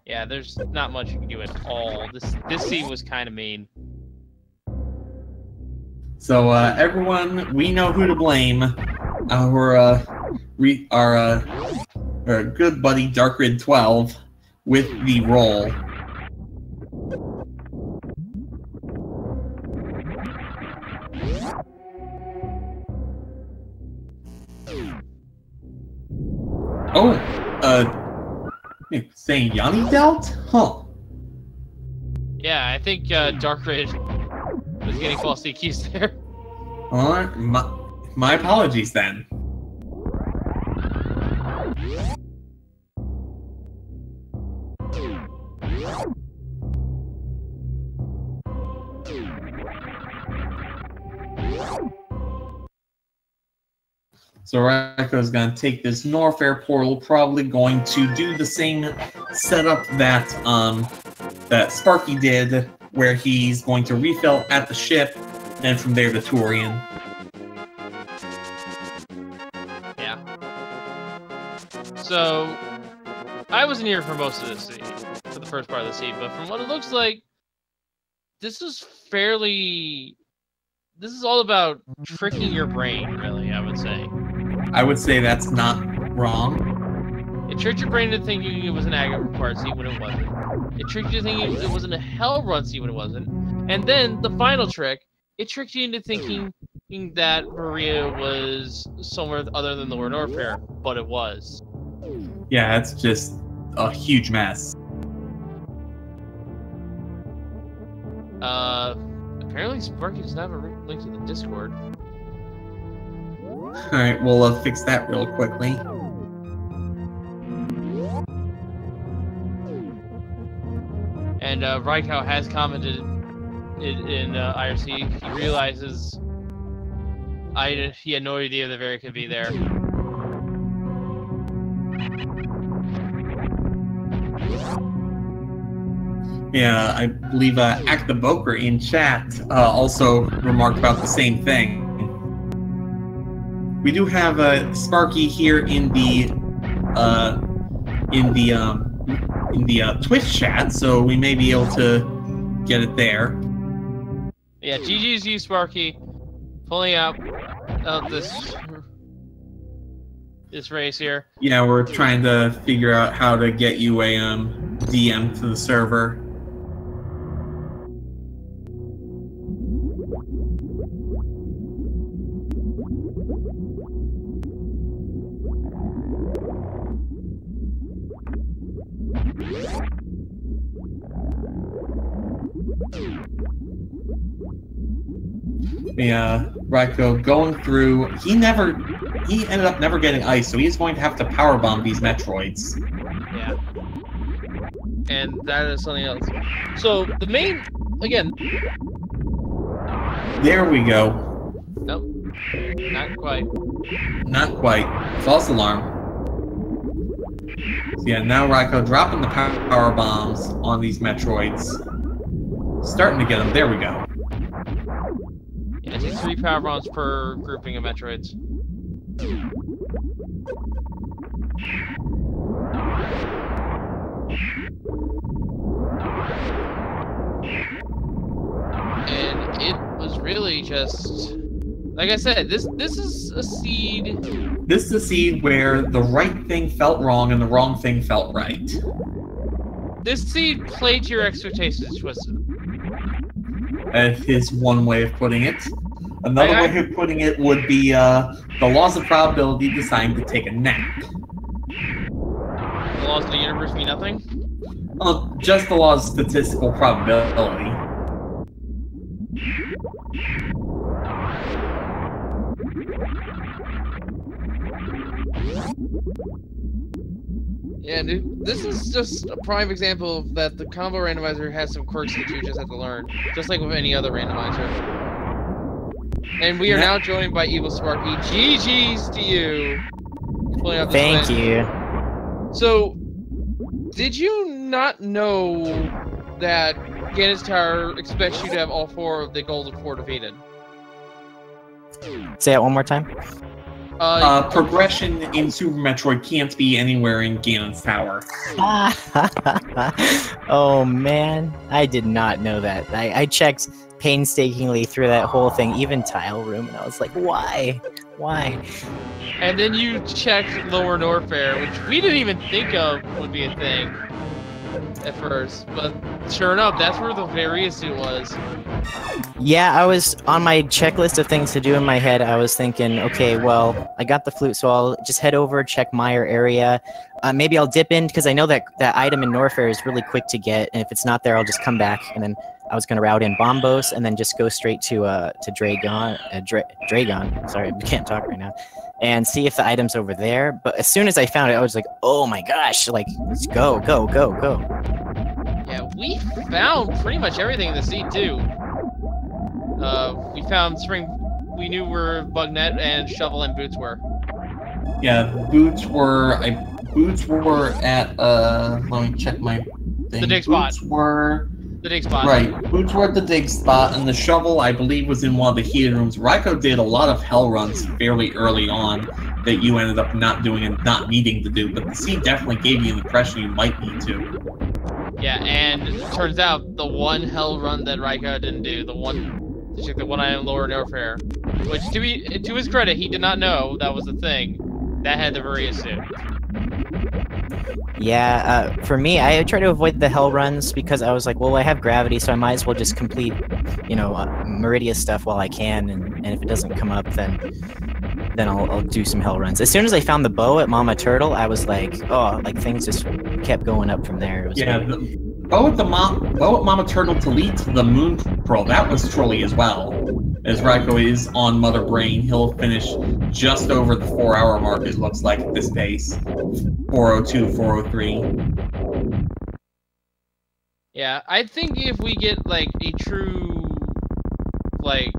Yeah, there's not much you can do at all. This seed was kind of mean. So everyone, we know who to blame. Our good buddy DarkRid12 with the roll. Oh, saying Yanni dealt? Huh. Yeah, I think DarkRid was getting falsely accused there. Alright, my apologies then. So Raikou's going to take this North Air portal, probably going to do the same setup that that Sparky did, where he's going to refill at the ship, and from there the Turian. Yeah. So, I wasn't here for most of this scene, for the first part of the scene, but from what it looks like, this is all about tricking your brain, really, I would say. I would say that's not wrong. It tricked your brain into thinking it was an Agate-required seed when it wasn't. It tricked you into thinking it wasn't a Hell-run seed when it wasn't. And then, the final trick, it tricked you into thinking that Maria was somewhere other than the Lower North Air, but it was. Yeah, it's just a huge mess. Apparently Sparky doesn't have a link to the Discord. Alright, we'll fix that real quickly. And Raikou has commented in IRC. He realizes he had no idea that Varia could be there. Yeah, I believe Activoker in chat also remarked about the same thing. We do have Sparky here in the Twitch chat, so we may be able to get it there. Yeah, GG's you, Sparky, pulling out of this race here. Yeah, we're trying to figure out how to get you a DM to the server. Yeah, Raikou going through. He ended up never getting ice, so he's going to have to powerbomb these Metroids. Yeah. And that is something else. So the main, again. There we go. Nope. Not quite. Not quite. False alarm. So yeah, now Raikou dropping the power bombs on these Metroids. Starting to get them. There we go. Yeah, it takes 3 power bombs per grouping of Metroids. And it was really just Like I said, this is a seed. This is a seed where the right thing felt wrong and the wrong thing felt right. This seed played to your expectations, Twisted. That is one way of putting it. Another way of putting it would be the laws of probability deciding to take a nap. The laws of the universe mean nothing? Just the laws of statistical probability. Yeah, dude, this is just a prime example of that the combo randomizer has some quirks that you just have to learn, just like with any other randomizer. And we are now joined by EvilSparky. GG's to you. Thank you. So, did you not know that Ganon's Tower expects you to have all 4 of the Golden 4 defeated? Say that one more time. Progression in Super Metroid can't be anywhere in Ganon's Tower. Oh man, I did not know that. I checked painstakingly through that whole thing, even Tile Room, and I was like, why? Why? And then you checked Lower Norfair, which we didn't even think of would be a thing at first, but sure enough, that's where the Varia suit was. Yeah, I was on my checklist of things to do in my head. I was thinking, okay, well, I got the flute, so I'll just head over, check Meyer area. Maybe I'll dip in, because I know that that item in Norfair is really quick to get, and if it's not there, I'll just come back. And then I was going to route in Bombos, and then just go straight to Dragon. Sorry, we can't talk right now. And see if the item's over there. But as soon as I found it, I was like, oh my gosh, like, let's go, go, go, go. Yeah, we found pretty much everything in the seed, too. We found Spring, we knew where Bugnet and Shovel and Boots were. Yeah, Boots were at, let me check my thing. The dig spot. Boots were... The dig spot. Right, Boots were at the dig spot, and the Shovel, I believe, was in one of the heated rooms. Raiko did a lot of hell runs fairly early on that you ended up not doing and not needing to do, but the seed definitely gave you an impression you might need to. Yeah, and it turns out the one hell run that Raiko didn't do, the one item Lower Norfair, which to his credit, he did not know that was the thing that had the Varia suit. Yeah, for me, I try to avoid the hell runs because I was like, well, I have gravity, so I might as well just complete, you know, Meridia stuff while I can, and if it doesn't come up, then I'll do some hell runs. As soon as I found the bow at Mama Turtle, I was like, oh, like things just kept going up from there. It was the bow at Mama Turtle to lead to the Moon Pearl, that was trolly as well. As Raiko is on Mother Brain, he'll finish just over the 4-hour mark, it looks like, at this pace. 402, 403. Yeah, I think if we get, like, a true, like,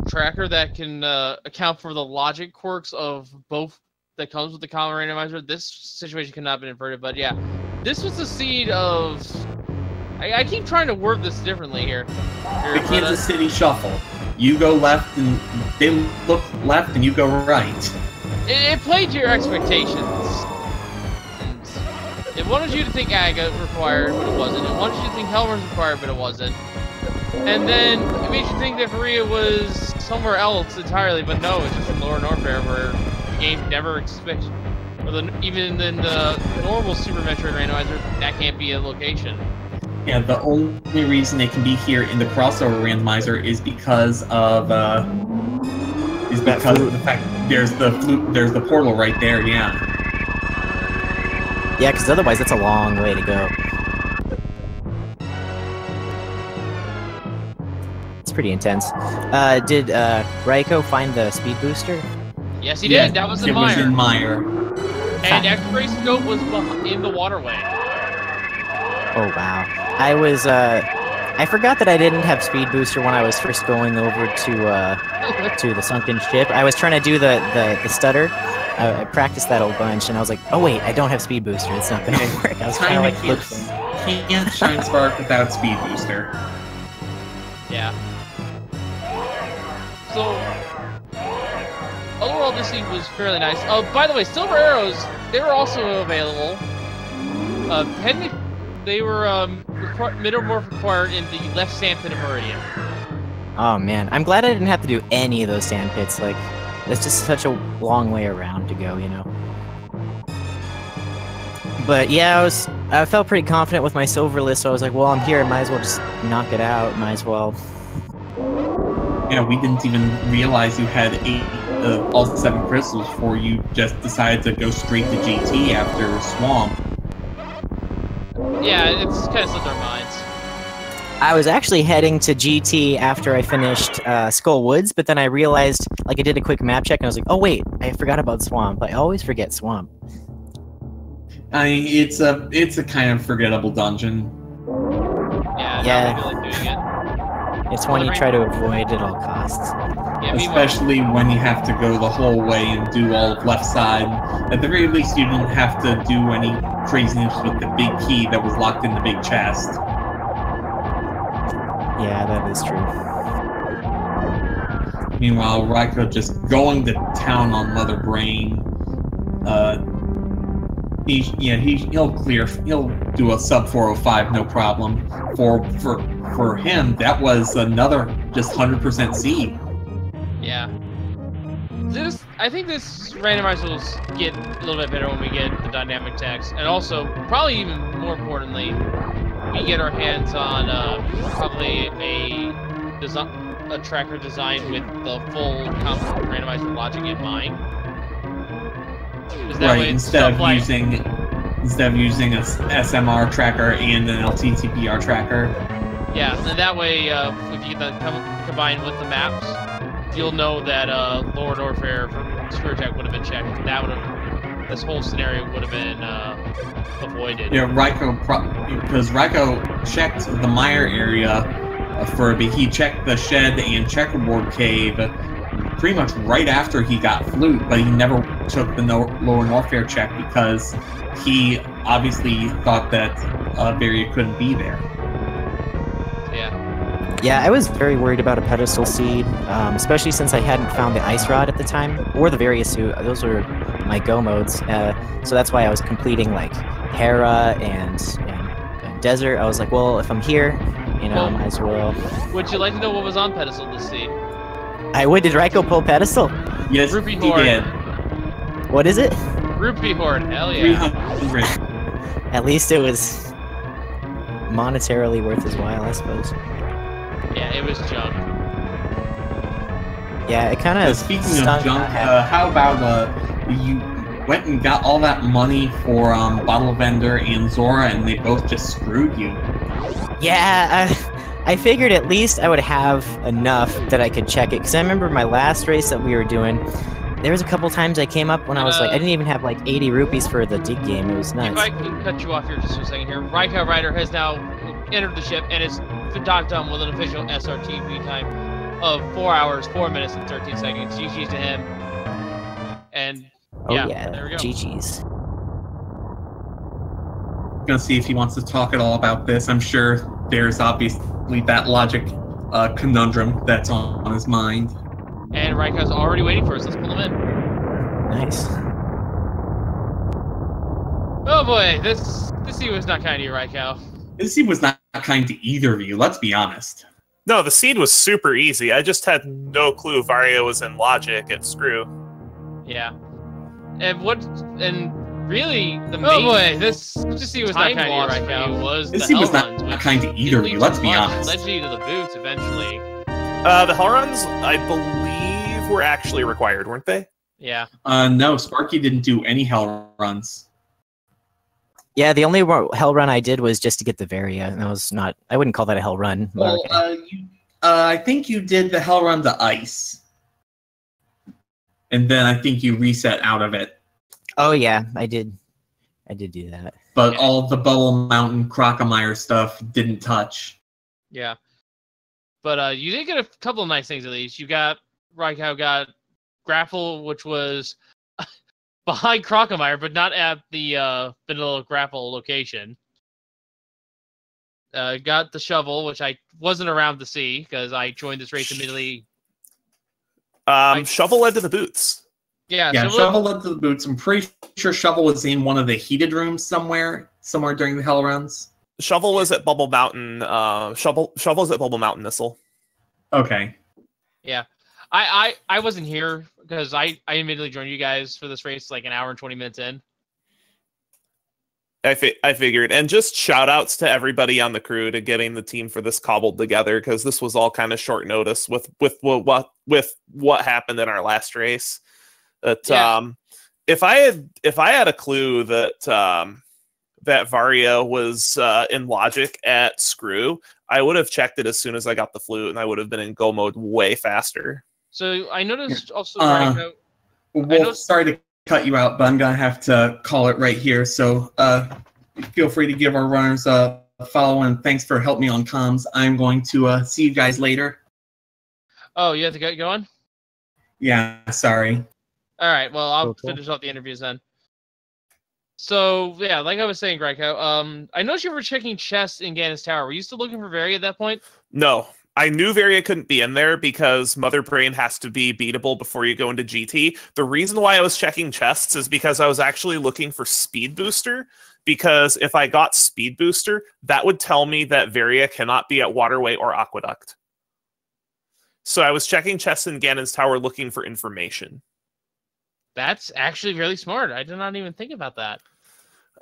tracker that can account for the logic quirks of both that comes with the common randomizer, this situation could not have been inverted. But yeah, this was the seed of... I keep trying to word this differently here. The Kansas City Shuffle. You go left, and they look left, and you go right. It played to your expectations. It wanted you to think Aga required, but it wasn't. It wanted you to think Helmer's required, but it wasn't. And then it made you think that Faria was somewhere else entirely, but no, it's just in Lower Norfair, where the game never expects, or even in the normal Super Metroid randomizer, that can't be a location. Yeah, the only reason it can be here in the crossover randomizer is because of the fact there's the portal right there. Yeah. Yeah, because otherwise that's a long way to go. It's pretty intense. Did Raiko find the speed booster? Yes, he did. That was in Meyer. It was in Meyer. And X-ray scope was in the waterway. Oh wow. I was I forgot that I didn't have speed booster when I was first going over to the sunken ship. I was trying to do the stutter. I practiced that a bunch, and I was like, oh wait, I don't have speed booster. It's not gonna work. I was kind of like, can't shine spark without speed booster. Yeah. So overall, this scene was fairly nice. Oh, by the way, silver arrows, they were also available. They were metamorph required in the left Sampton of Meridian. Oh man, I'm glad I didn't have to do any of those sand pits. Like, it's just such a long way around to go, you know. But yeah, I felt pretty confident with my silver list, so I was like, well, I'm here, I might as well just knock it out. Might as well. Yeah, we didn't even realize you had all 7 crystals before you just decided to go straight to GT after Swamp. Yeah, it's kind of slipped our minds. I was actually heading to GT after I finished Skull Woods, but then I realized, like, I did a quick map check, and I was like, oh wait, I forgot about Swamp. I always forget Swamp. I mean, it's a kind of forgettable dungeon. Yeah. I don't really like doing it. It's one you try to avoid at all costs. Yeah, especially when you have to go the whole way and do all of left side. At the very least, you didn't have to do any craziness with the big key that was locked in the big chest. Yeah, that is true. Meanwhile, Raikou just going to town on Leather Brain. He'll do a sub 405 no problem. For him, that was another just 100% seed. Yeah. I think this randomizer will get a little bit better when we get the dynamic text, and also, probably even more importantly, we get our hands on probably a tracker designed with the full randomizer logic in mind. Right, instead of using a SMR tracker and an LTTPR tracker. Yeah, and that way, if you get that combined with the maps, you'll know that Lord Orfair from Screwjack would have been checked. This whole scenario would have been avoided. Yeah, because Raikou checked the mire area he checked the shed and checkerboard cave pretty much right after he got flute, but he never took the Lower Norfair check because he obviously thought that Barrier couldn't be there. Yeah, I was very worried about a pedestal seed, especially since I hadn't found the ice rod at the time, or the various suit. Those were my go modes, so that's why I was completing like Hera and Desert. I was like, well, if I'm here, you know, I might as well. Would you like to know what was on pedestal this seed? I would. Did Raikou pull pedestal? Yes, Rupee he Horde. did. What is it? Rupee Horde. Hell yeah. 300. At least it was monetarily worth his while, I suppose. Yeah, it was junk. Yeah, it kind of. Speaking of junk, how about you went and got all that money for Bottle Vendor and Zora, and they both just screwed you? Yeah, I figured at least I would have enough that I could check it, because I remember my last race that we were doing, there was a couple times I came up when I was like, I didn't even have like 80 rupees for the dig game. It was nuts. If I can cut you off here just for a second here, RaikouRider has now entered the ship and is docked on with an official SRTP time of 4 hours, 4 minutes, and 13 seconds. GG's to him. And yeah, there we go. GG's. Gonna see if he wants to talk at all about this. I'm sure there's obviously that logic conundrum that's on his mind. And Raikou's already waiting for us. Let's pull him in. Nice. Oh boy, this seed was not kind to you, Raikou. This seed was not kind to either of you, let's be honest. No, the seed was super easy. I just had no clue Vario was in logic at Screw. Yeah. And really, the main... Oh boy, this seed was not kind to you, Raikou. This seed was not kind to either of you, let's be honest. Led you to the boots eventually. The hell runs, I believe, were actually required, weren't they? Yeah. No, Sparky didn't do any hell runs. Yeah, the only hell run I did was just to get the Varia, and that was not. I wouldn't call that a hell run. Well, okay. I think you did the hell run to ice, and then I think you reset out of it. Oh yeah, I did. I did do that. But all the Bubble Mountain Crocomire stuff didn't touch. Yeah. But you did get a couple of nice things at least. You got Raikou got Grapple, which was behind Crocomire, but not at the vanilla grapple location. Got the shovel, which I wasn't around to see because I joined this race immediately. Shovel led to the boots. Yeah, Shovel led to the boots. I'm pretty sure Shovel was in one of the heated rooms somewhere during the hell runs. Shovel was at Bubble Mountain. Shovel was at Bubble Mountain Missile. Okay. Yeah. I wasn't here because I immediately joined you guys for this race like an hour and 20 minutes in. I figured, and just shout outs to everybody on the crew to getting the team for this cobbled together, because this was all kind of short notice with what happened in our last race. That if I had a clue that that Varia was in logic at screw, I would have checked it as soon as I got the flute, and I would have been in go mode way faster. So I noticed also. Sorry to cut you out, but I'm gonna have to call it right here. So feel free to give our runners a follow, and thanks for helping me on comms. I'm going to see you guys later. Oh, you have to get going? Yeah, sorry. All right, well, I'll finish off the interviews then. So, yeah, like I was saying, Raiko, I noticed you were checking chests in Ganon's Tower. Were you still looking for Varia at that point? No. I knew Varia couldn't be in there because Mother Brain has to be beatable before you go into GT. The reason why I was checking chests is because I was actually looking for Speed Booster, because if I got Speed Booster, that would tell me that Varia cannot be at Waterway or Aqueduct. So I was checking chests in Ganon's Tower looking for information. That's actually really smart. I did not even think about that.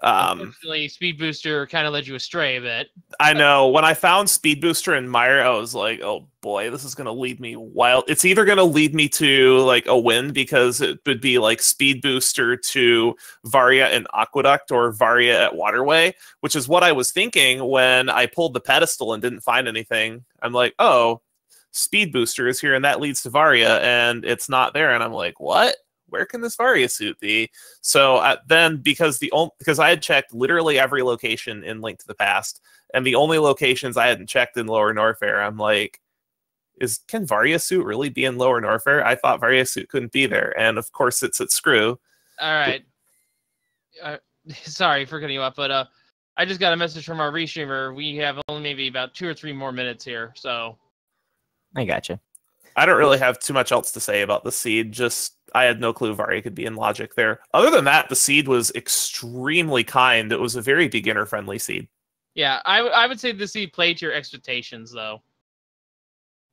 Unfortunately, Speed Booster kind of led you astray a bit. I know. When I found Speed Booster in Mire, I was like, oh boy, this is going to lead me wild. It's either going to lead me to like a win, because it would be like Speed Booster to Varia and Aqueduct, or Varia at Waterway, which is what I was thinking when I pulled the pedestal and didn't find anything. I'm like, oh, Speed Booster is here, and that leads to Varia, and it's not there. And I'm like, what? Where can this Varia suit be? So then, because I had checked literally every location in Link to the Past, and the only locations I hadn't checked in Lower Norfair, I'm like, can Varia suit really be in Lower Norfair? I thought Varia suit couldn't be there, and of course it's at Screw. All right. Sorry for cutting you up, but I just got a message from our restreamer. We have only maybe about 2 or 3 more minutes here, so. I gotcha. I don't really have too much else to say about the seed. Just I had no clue Varia could be in logic there. Other than that, the seed was extremely kind. It was a very beginner-friendly seed. Yeah, I would say the seed played to your expectations, though.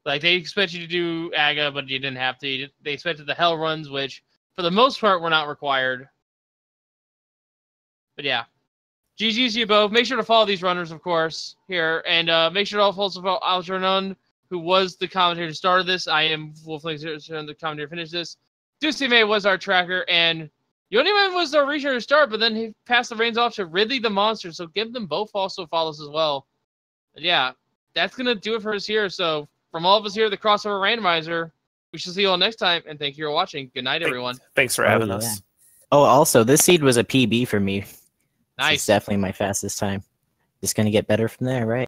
Like, they expect you to do Aga, but you didn't have to. They expected the Hell runs, which, for the most part, were not required. But yeah. GG's to you both. Make sure to follow these runners, of course, here. And make sure to also follow Algernon, who was the commentator who started this. I am Wolfling, the commentator finished this. Deucey May was our tracker, and Yoniman was our researcher to start, but then he passed the reins off to Ridley the Monster, so give them both also follows as well. But yeah, that's going to do it for us here. So from all of us here at the Crossover Randomizer, we shall see you all next time, and thank you for watching. Good night, everyone. Thanks for having us. Oh, also, this seed was a PB for me. Nice. It's definitely my fastest time. Just going to get better from there, right?